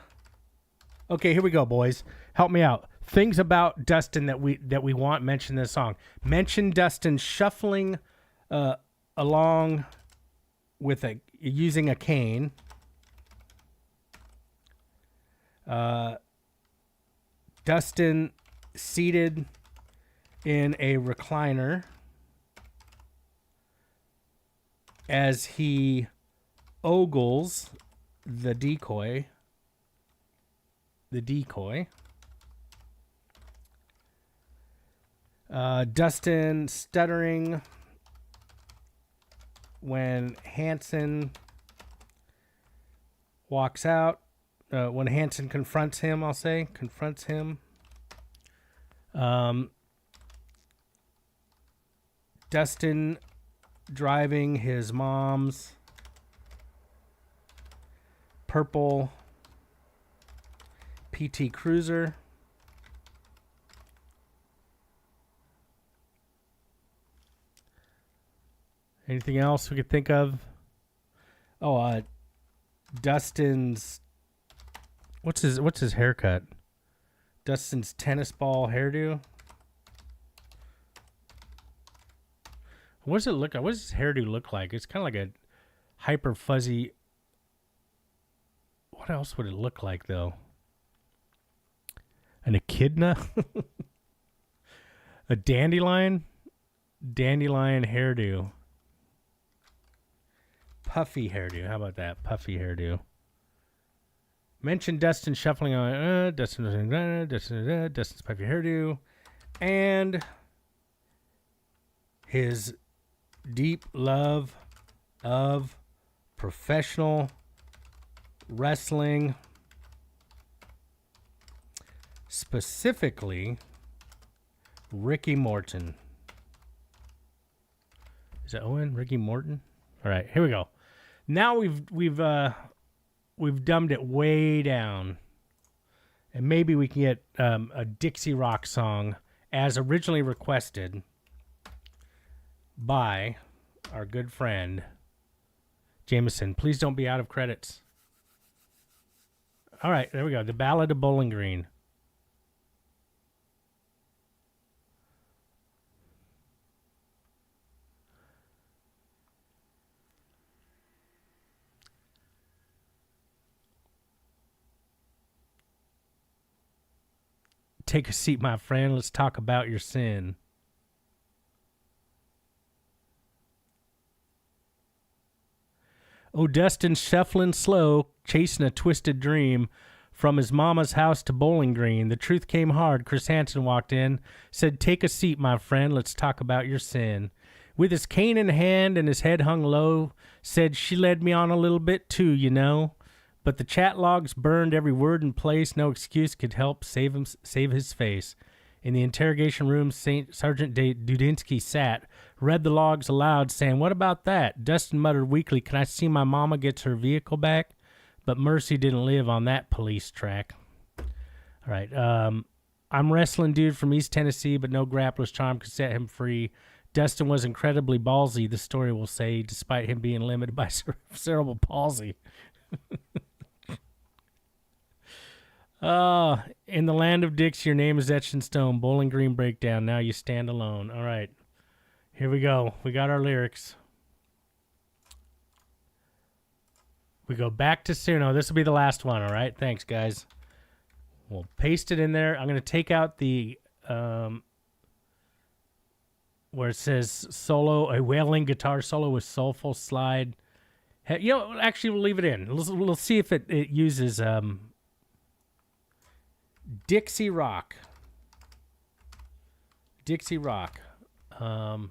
Okay, here we go, boys. Help me out. Things about Dustin that we want mentioned in this song. Mention Dustin shuffling along with using a cane. Dustin seated in a recliner as he ogles the decoy. Dustin stuttering when Hanson walks out. When Hanson confronts him, confronts him. Dustin driving his mom's purple PT Cruiser. Anything else we could think of? Oh, Dustin's what's his haircut? Dustin's tennis ball hairdo. What does it look like? What does his hairdo look like? It's kind of like a hyper fuzzy. What else would it look like though? An echidna? A dandelion? Dandelion hairdo. Puffy hairdo. How about that? Puffy hairdo. Mention Dustin shuffling on Dustin's puffy hairdo. And his deep love of professional wrestling. Specifically, Ricky Morton. Is that Owen? Ricky Morton? All right, here we go. Now we've dumbed it way down, and maybe we can get a Dixie Rock song as originally requested by our good friend Jameson. Please don't be out of credits. All right, there we go. The Ballad of Bowling Green. Take a seat, my friend. Let's talk about your sin. Oh, Dustin shuffling slow, chasing a twisted dream. From his mama's house to Bowling Green, the truth came hard. Chris Hansen walked in, said, "Take a seat, my friend. Let's talk about your sin." With his cane in hand and his head hung low, said, "She led me on a little bit too, you know." But the chat logs burned every word in place. No excuse could help save his face. In the interrogation room, Sergeant Dudinsky sat, read the logs aloud, saying, "What about that?" Dustin muttered weakly, "Can I see my mama gets her vehicle back?" But Mercy didn't live on that police track. All right. I'm wrestling dude from East Tennessee, but no grappler's charm could set him free. Dustin was incredibly ballsy, the story will say, despite him being limited by cerebral palsy. In the land of Dixie, your name is etched in stone. Bowling Green breakdown. Now you stand alone. All right. Here we go. We got our lyrics. We go back to Suno. This will be the last one. All right. Thanks, guys. We'll paste it in there. I'm going to take out the where it says solo, a wailing guitar solo with soulful slide. You know, actually, we'll leave it in. We'll see if it uses Dixie Rock. Dixie Rock. Let's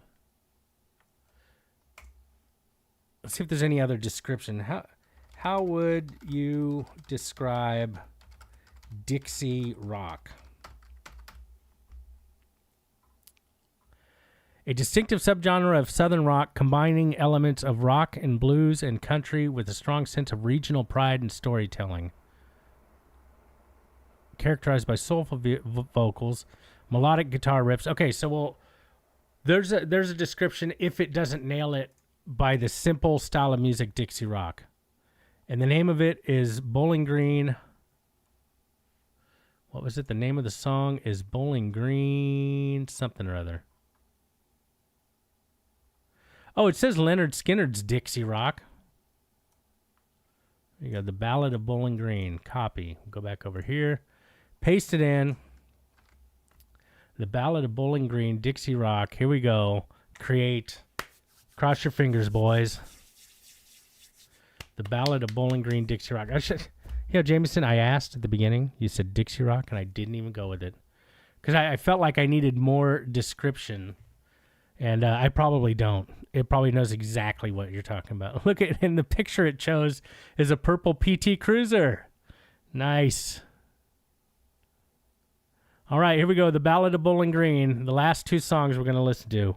see if there's any other description. How would you describe Dixie Rock? A distinctive subgenre of Southern rock combining elements of rock and blues and country with a strong sense of regional pride and storytelling. Characterized by soulful vocals, melodic guitar riffs. Okay, so there's a description if it doesn't nail it by the simple style of music Dixie Rock. And the name of it is Bowling Green. What was it? The name of the song is Bowling Green something or other. Oh, it says Leonard Skinner's Dixie Rock. You got the Ballad of Bowling Green. Copy. Go back over here. Paste it in. The Ballad of Bowling Green, Dixie Rock. Here we go. Create. Cross your fingers, boys. The Ballad of Bowling Green, Dixie Rock. Jameson, I asked at the beginning. You said Dixie Rock, and I didn't even go with it. Because I felt like I needed more description. And I probably don't. It probably knows exactly what you're talking about. Look at in the picture it chose is a purple PT Cruiser. Nice. All right, here we go. The Ballad of Bowling Green. The last 2 songs we're going to listen to.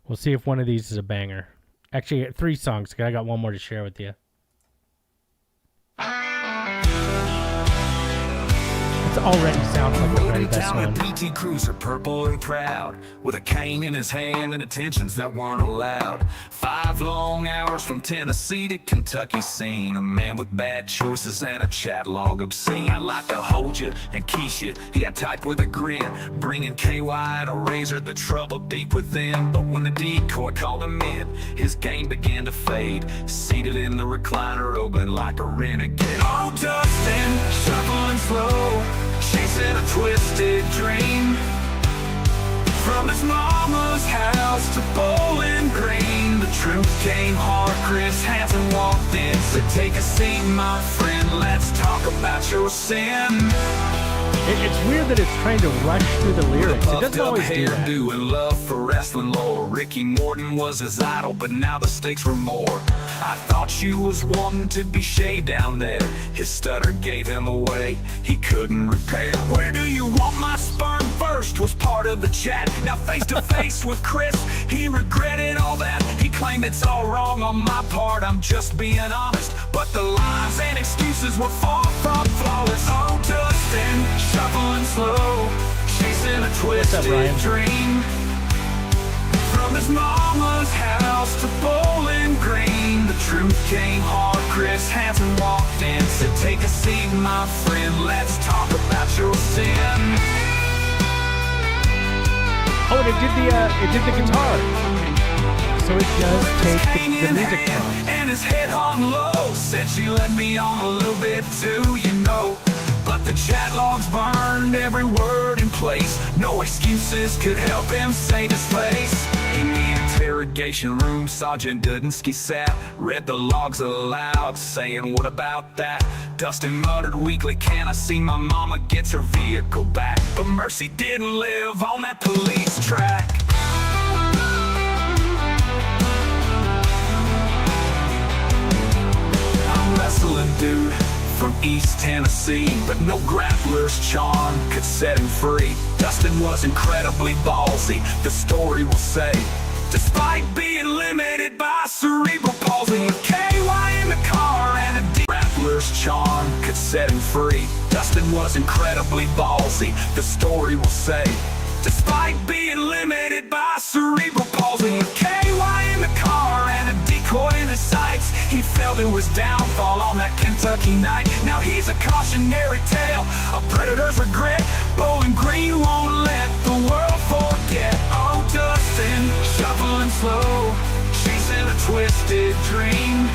We'll see if one of these is a banger. Actually, 3 songs, because I got one more to share with you. It already sounds like the very best one. PT Cruiser, purple and proud, with a cane in his hand and attentions that weren't allowed. 5 long hours from Tennessee to Kentucky scene. A man with bad choices and a chat log obscene. I'd like to hold you and kiss you. He got typed with a grin, bringing KY and a razor, the trouble deep within. But when the decoy called him in, his game began to fade. Seated in the recliner, open like a renegade. Oh, Dustin, shuffling slow, chasing a twisted dream. From his mama's house to Bowling Green, the truth came hard. Chris Hansen walked in. Said, take a seat, my friend, let's talk about your sin. It's weird that it's trying to rush through the lyrics. It doesn't always do that. And love for wrestling lore. Ricky Morton was his idol, but now the stakes were more. I thought you was wanting to be shaved down there. His stutter gave him away, he couldn't repair. Where do you want my sperm first was part of the chat. Now face to face with Chris, he regretted all that. He claimed it's all wrong on my part, I'm just being honest. But the lies and excuses were far from flawless. Oh, Dustin, shuffling slow, chasing a twisted dream. From his mama's house to Bowling Green, the truth came hard. Chris Hansen walked in. Said, take a seat, my friend, let's talk about your sin. Oh, and it did the guitar. So it does take the music from. And his head hung low. Said she let me on a little bit too, you know. But the chat logs burned every word in place. No excuses could help him save his face. In the interrogation room, Sergeant Dudinsky sat, read the logs aloud, saying, what about that? Dustin muttered weakly, can I see my mama gets her vehicle back? But Mercy didn't live on that police track. I'm wrestling dude from East Tennessee, but no grappler's charm could set him free. Dustin was incredibly ballsy, the story will say. Despite being limited by cerebral palsy, with KY in the car and a grappler's charm could set him free. Dustin was incredibly ballsy, the story will say. Despite being limited by cerebral palsy, with KY in the car and a decoy in his sights, he felt it was downfall on that Kentucky night. Now he's a cautionary tale, a predator's regret. Bowling Green won't let the world forget. Oh, Dustin, shuffling slow, chasing a twisted dream.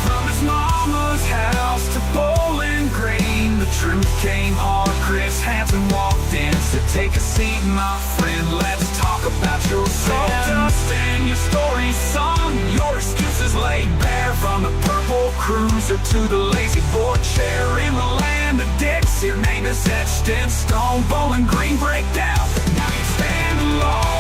From his mama's house to Bowling Green, the truth came hard. Chris Hansen walked in. Said, take a seat, my friend, let's talk about your sin. Oh, Dustin, your story's sung, your excuses laid bare. From the purple cruiser to the lazy boy chair. In the land of Dixie, your name is etched in stone. Bowling Green breakdown, now you stand alone.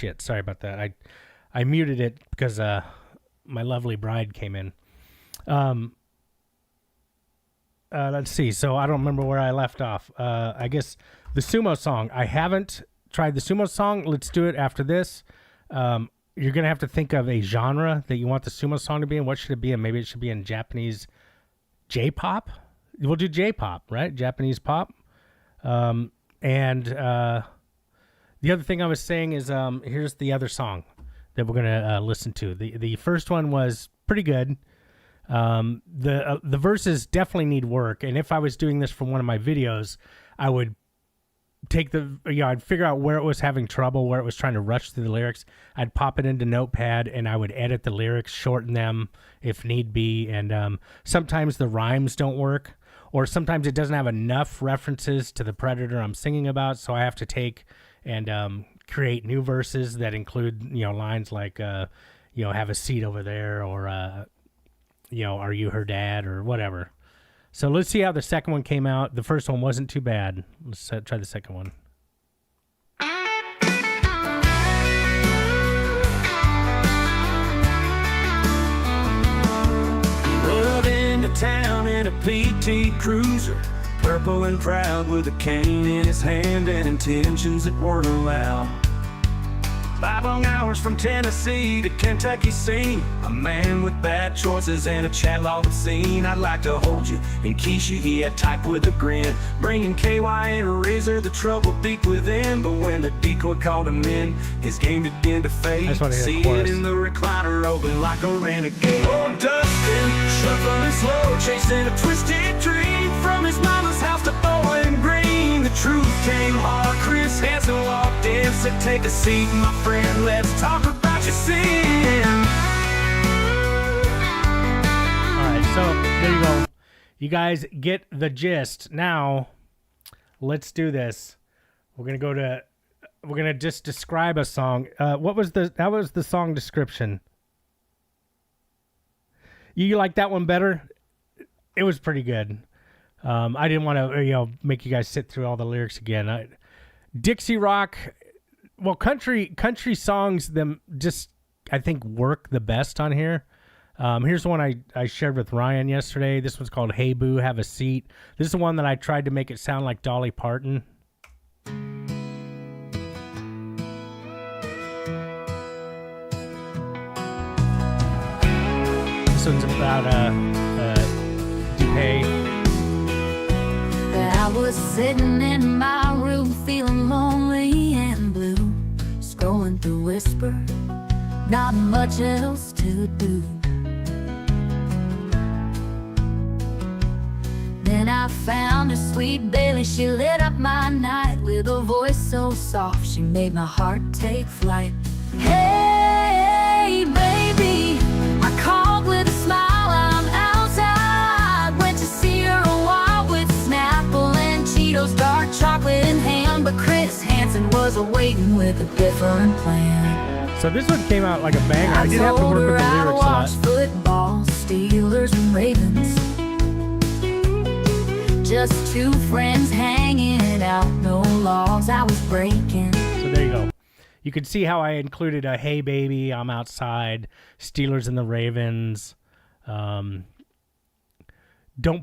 shit. Sorry about that. I muted it because my lovely bride came in. Let's see. So I don't remember where I left off. I guess the sumo song. I haven't tried the sumo song. Let's do it after this. You're going to have to think of a genre that you want the sumo song to be in. What should it be in? Maybe it should be in Japanese J-pop. We'll do J-pop, right? Japanese pop. And the other thing I was saying is here's the other song that we're going to listen to. The first one was pretty good. The verses definitely need work. And if I was doing this for one of my videos, I would take I'd figure out where it was having trouble, where it was trying to rush through the lyrics. I'd pop it into Notepad and I would edit the lyrics, shorten them if need be. And sometimes the rhymes don't work, or sometimes it doesn't have enough references to the predator I'm singing about. So I have to take and create new verses that include, lines like, have a seat over there, or, are you her dad, or whatever. So let's see how the second one came out. The first one wasn't too bad. Let's try the second one. Rode into town in a PT Cruiser, purple and proud with a cane in his hand and intentions that weren't allowed. 5 long hours from Tennessee to Kentucky scene. A man with bad choices and a chat log scene. I'd like to hold you and kiss you, he had type with a grin. Bringing KY and a razor, the trouble deep within. But when the decoy called him in, his game began to fade. See it in the recliner open like a renegade. Oh, Dustin, shuffling slow, chasing a twisted dream. From his mama's house to Bowling Green. The truth came hard, Chris Hansen walked in, said take a seat my friend, let's talk about your sin. Alright, so there you go. You guys get the gist. Now, let's do this. We're gonna just describe a song. That was the song description. You like that one better? It was pretty good. I didn't want to, make you guys sit through all the lyrics again. Dixie rock, well, country songs, them just, I think, work the best on here. Here's the one I shared with Ryan yesterday. This one's called Hey Boo, Have a Seat. This is the one that I tried to make it sound like Dolly Parton. This one's about DuPay. I was sitting in my room feeling lonely and blue, scrolling through Whisper, not much else to do. Then I found a sweet Bailey, she lit up my night with a voice so soft, she made my heart take flight. Hey, baby, I called with a smile, I'm outside. Went to see her a while with Snapple and Cheetos, dark chocolate in hand. But Chris Hansen was awaiting with a different plan. So this one came out like a banger. I did have to work with the lyrics a lot. Football, Steelers and Ravens, just two friends hanging out, no laws I was breaking. So there you go. You can see how I included a Hey Baby, I'm Outside, Steelers and the Ravens. Don't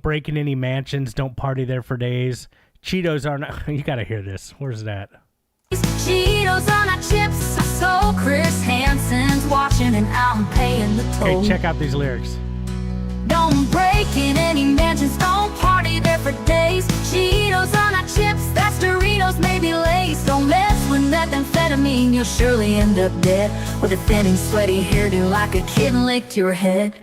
break in any mansions, don't party there for days. Cheetos are not, you gotta hear this. Where's that? Cheetos on our chips, so Chris Hansen's watching and I'm paying the toll. Okay, check out these lyrics. Don't break in any mansions, don't party there for days. Cheetos on our chips, that's Doritos, maybe Lay's. Don't mess with methamphetamine, you'll surely end up dead with a thin and sweaty hairdo like a kitten licked your head.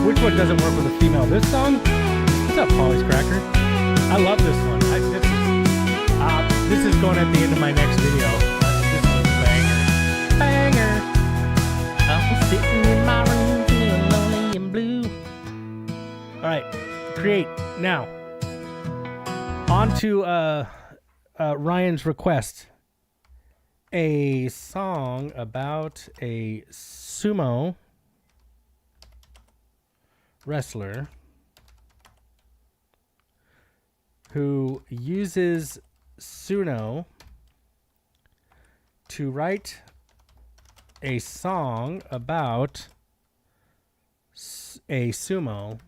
Which one doesn't work with a female? This song? What's up, Polly's Cracker? I love this one. This is going at the end of my next video. This one's a banger. I'm sitting in my room feeling lonely and blue. All right, create. Now, on to Ryan's request. A song about a sumo wrestler who uses Suno to write a song about a sumo.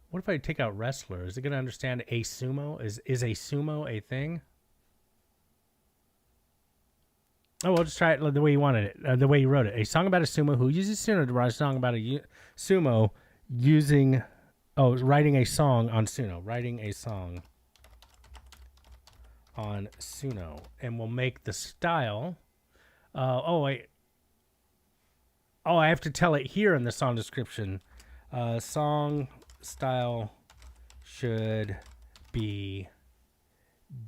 What if I take out wrestler? Is it going to understand a sumo? Is a sumo a thing? Oh, we'll just try it the way you wanted it, the way you wrote it. A song about a sumo who uses Suno to write a song about a sumo writing a song on Suno. Writing a song on Suno. And we'll make the style. I have to tell it here in the song description. Song style should be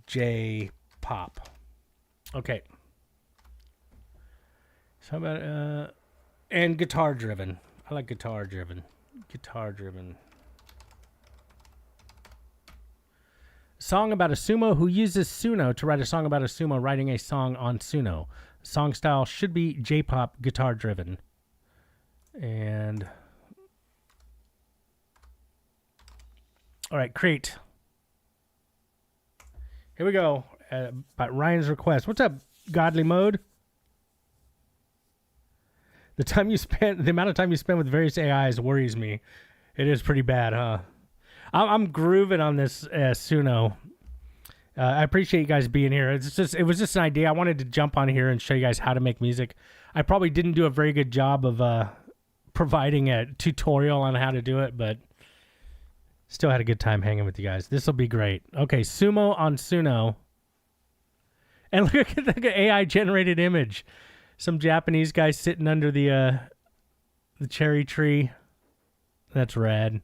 J-pop. Okay. So how about and guitar driven. I like guitar driven. Song about a sumo who uses Suno to write a song about a sumo writing a song on Suno. Song style should be J-pop guitar driven. And all right, create. Here we go. By Ryan's request. What's up, Godly Mode? The amount of time you spend with various AIs worries me. It is pretty bad, huh? I'm grooving on this Suno. I appreciate you guys being here. It was just an idea. I wanted to jump on here and show you guys how to make music. I probably didn't do a very good job of providing a tutorial on how to do it, but still had a good time hanging with you guys. This will be great. Okay, sumo on Suno. And look at the AI generated image. Some Japanese guy sitting under the cherry tree. That's rad.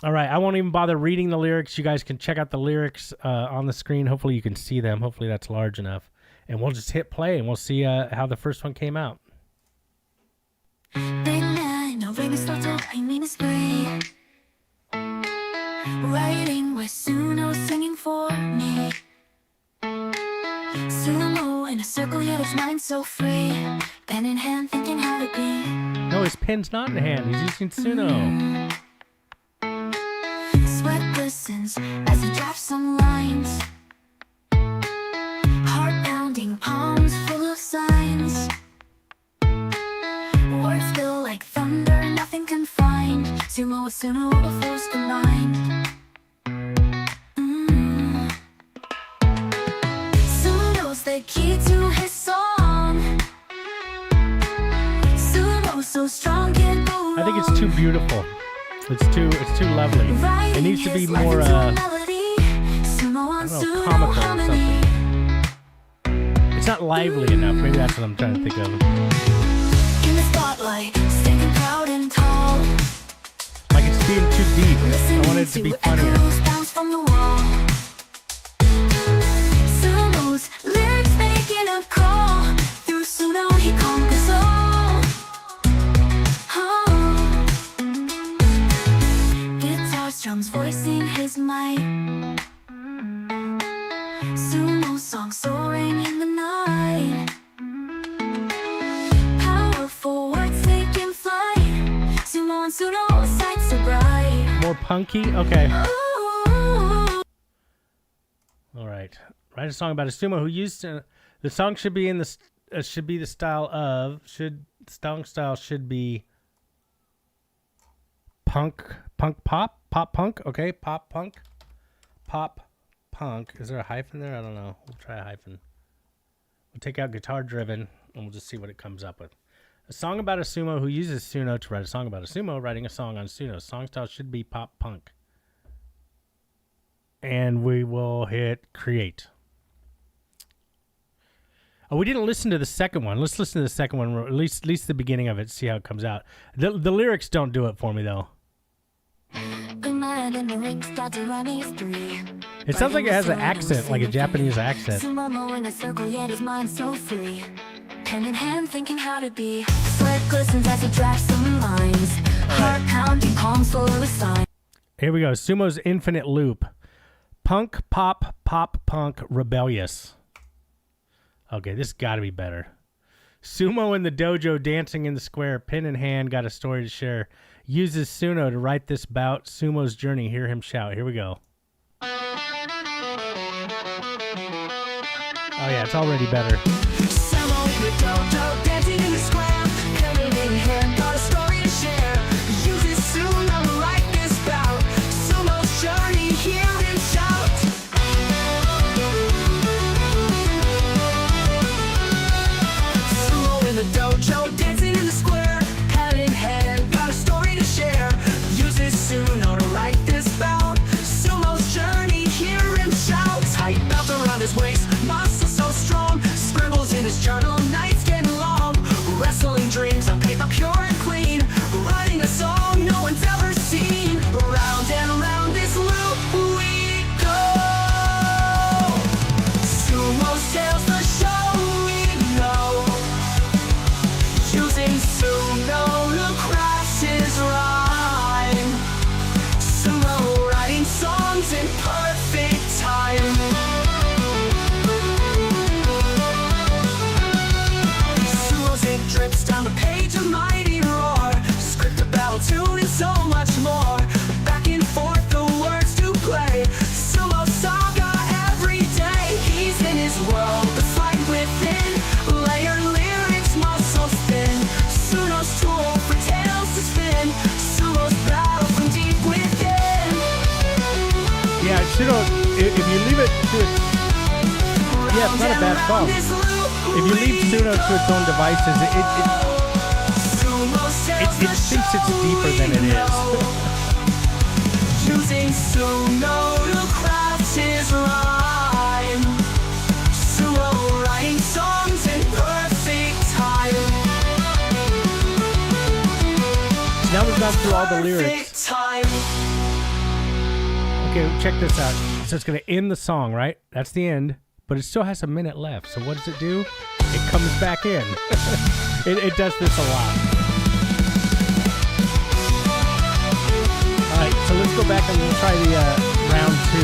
All right, I won't even bother reading the lyrics. You guys can check out the lyrics on the screen. Hopefully you can see them. Hopefully that's large enough. And we'll just hit play and we'll see how the first one came out. Writing with Suno singing for me. Sumo in a circle, yet his mind so free. Pen in hand, thinking how to be. No, his pen's not in hand. He's using Suno. Sweat glistens as he drafts some lines. Heart pounding, palms full of signs. Words feel like thunder, nothing can find. Sumo with Suno, a force combined. Suno's the key to his song. Sumo so strong, can't move. I think it's too beautiful. It's too lovely. It needs to be more comical or something. It's not lively enough. Maybe that's what I'm trying to think of. In the spotlight, standing proud and tall. Like it's being too deep. I want it to be funnier. From the wall. Sumo's lyrics making a call. Through Suno he conquers all. Guitar strums voicing his might. Sumo song soaring in the night. Powerful words taking flight. Sumo and Suno, sights so bright. More punky? Okay. Ooh. All right. Write a song about a sumo who used to. The song should be in the should be the style of song style should be pop punk. Okay, pop punk. Is there a hyphen there? I don't know. We'll try a hyphen. We'll take out guitar driven and we'll just see what it comes up with. A song about a sumo who uses Suno to write a song about a sumo writing a song on Suno. Song style should be pop punk. And we will hit create. Oh, we didn't listen to the second one. Let's listen to the second one, or at least the beginning of it, see how it comes out. The lyrics don't do it for me, though. It sounds like it has an accent, like a Japanese accent. Pen in hand, thinking how to be. Sweat glistens as he drafts some lines. Heart pounding, palms full of signs. Here we go. Sumo's infinite loop. Punk, pop, punk, rebellious. Okay, this got to be better. Sumo in the dojo, dancing in the square, pen in hand, got a story to share. uses Suno to write this bout. Sumo's journey. Hear him shout. Here we go. Oh yeah, it's already better. Sumo in the dojo, dancing in the square, coming in hand, got a story to share. Uses Sumo to write this bout. Sumo's journey, hear him shout. Sumo in the dojo, dancing in the square, hand in hand, got a story to share. Uses Suno to write this bout. Sumo's journey, hear him shout. Tight belt around his waist, muscles so strong. Scribbles in his journal, nights getting long. Wrestling dreams on paper, pure and clean. Writing a song no one's ever seen. Round and around this loop we go. Sumo sails the show we know. Using Suno to craft his rhyme. Sumo writing songs in perfect time. Sumo's ink drips down the page, a mighty roar. Script, a battle tune, and so much more. Back and forth, the words to play. Sumo saga every day. He's in his world, the fight within. Layered lyrics, muscle spin. Suno's tool for tales to spin. Sumo's battle from deep within. Yeah, Suno, if you leave it to its... Yeah, it's not a bad song. If you leave Suno to its own devices, it thinks it's deeper than it is. Using Suno to craft his rhyme. Sumo writing songs in perfect time. Now we've gone through all the lyrics. Perfect time. Okay, check this out. So it's going to end the song, right? That's the end. But it still has a minute left. So what does it do? It comes back in. it does this a lot. All right, so let's go back and we'll try the round 2.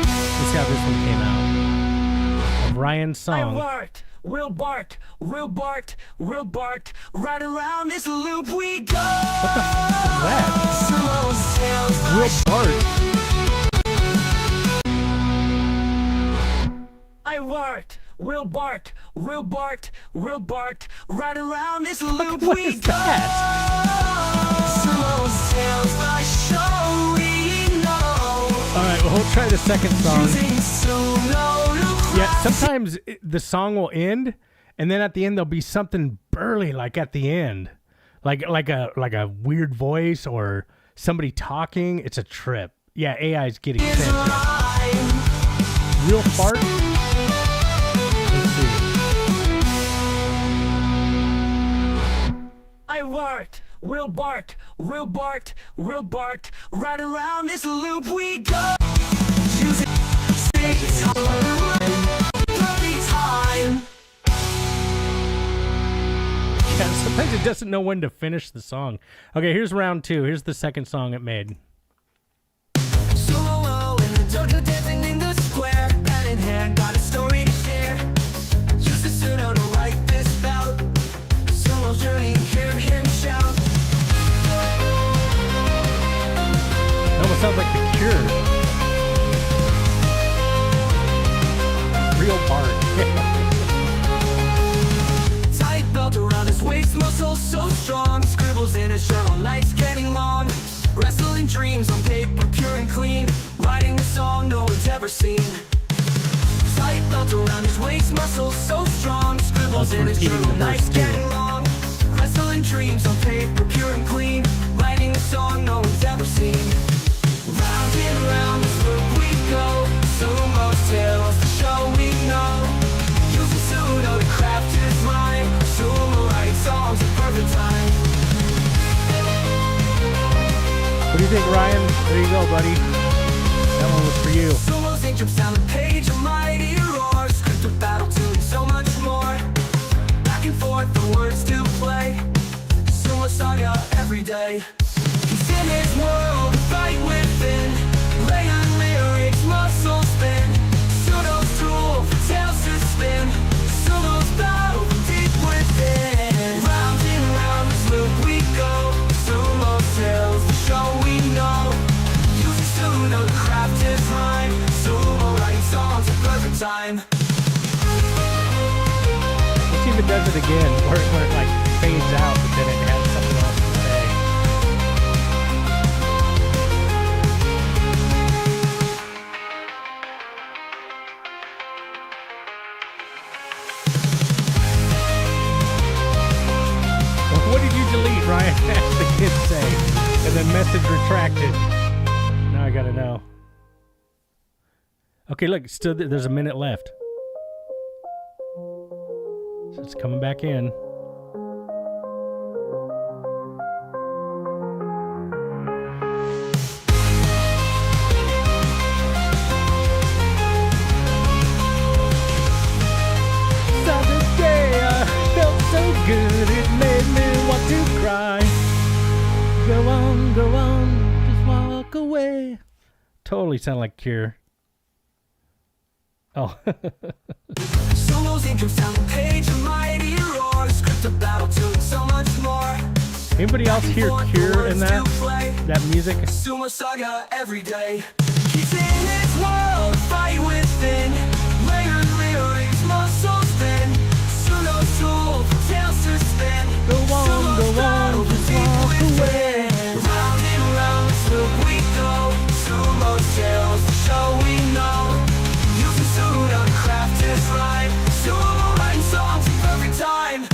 Let's see how this one came out. Of Ryan's song. We'll Bart, right around this loop we go. What the f*** is that? Will Bart. We'll Bart, right around this loop What we is go. that? Sumo sails the show we know. All right, well, we'll try the second song. Using Suno to Yeah, sometimes the song will end, and then at the end there'll be something burly, like at the end, like a weird voice or somebody talking. It's a trip. Yeah, AI's getting sent. Real fart. Let's see. We'll Bart, right around this loop we go. Using time. Yeah, sometimes it doesn't know when to finish the song. Okay, here's round 2. Here's the second song it made. Sumo in the dojo, dancing in the square, hand in hand, got a story to share. Use the Suno to write this bout. Sumo's journey, hear him shout. It almost sounds like The Cure. Real Bart. Tight belt around his waist, muscles so strong. Scribbles in his journal, nights getting long. Wrestling dreams on paper, pure and clean. Writing a song no one's ever seen. Tight belt around his waist, muscles so strong. Scribbles in his journal, nights getting long. Wrestling dreams on paper, pure and clean. Writing a song no one's ever seen. Round and round this loop we go. Sumo's tales, the show we know. Using Suno to craft his rhyme. Sumo writes songs in perfect time. What do you think, Ryan? There you go, buddy. That one was for you. Sumo's ink drips down the page, a mighty roar. Script of battle tune, so much more. Back and forth, the words to play. Sumo saga every day. He's in his world, the fight within. Lay on lyrics, muscle spin. Suno's tool for tales to spin. Sumo's battle from deep within. Round and round this loop we go. Sumo time. Let's see if it does it again, where it like fades out, but then it has something else to say. What did you delete, Ryan? Asked the kid say. And then message retracted. Now I gotta know. Okay, look, still there's a minute left. So it's coming back in. Saturday, I felt so good, it made me want to cry. Go on, just walk away. Totally sound like Cure. Oh. Solos ink comes down the page, a mighty roar, script of battle tune, so much more. Anybody else hear Cure in that music? Sumo Saga every day. Keeps in its world, fight within. Layered lyrics, muscle spin. Suno soul, tales to spin. Go on, just walk away. Round and round, till we go. Sumo tales, the show we know. Using Suno craft is right. Sumo writing songs in perfect time.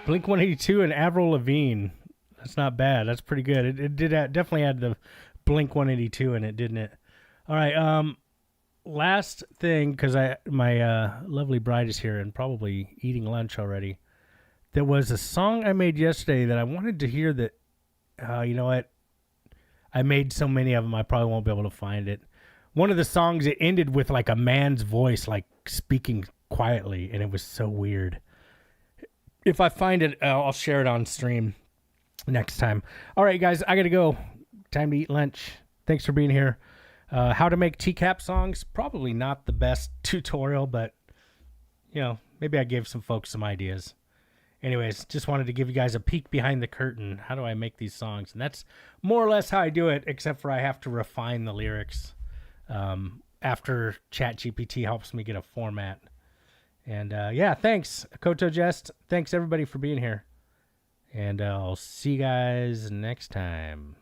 Blink-182 and Avril Lavigne. That's not bad. That's pretty good. It did definitely had the Blink-182 in it, didn't it? All right. Last thing, because my lovely bride is here and probably eating lunch already. There was a song I made yesterday that I wanted to hear that, you know what? I made so many of them, I probably won't be able to find it. One of the songs, it ended with like a man's voice, like speaking quietly, and it was so weird. If I find it, I'll share it on stream next time. All right, guys, I got to go. Time to eat lunch. Thanks for being here. How to make TCAP songs. Probably not the best tutorial, but, you know, maybe I gave some folks some ideas. Anyways, just wanted to give you guys a peek behind the curtain. How do I make these songs? And that's more or less how I do it, except for I have to refine the lyrics after ChatGPT helps me get a format. And, yeah, thanks, Koto Jest. Thanks, everybody, for being here. And I'll see you guys next time.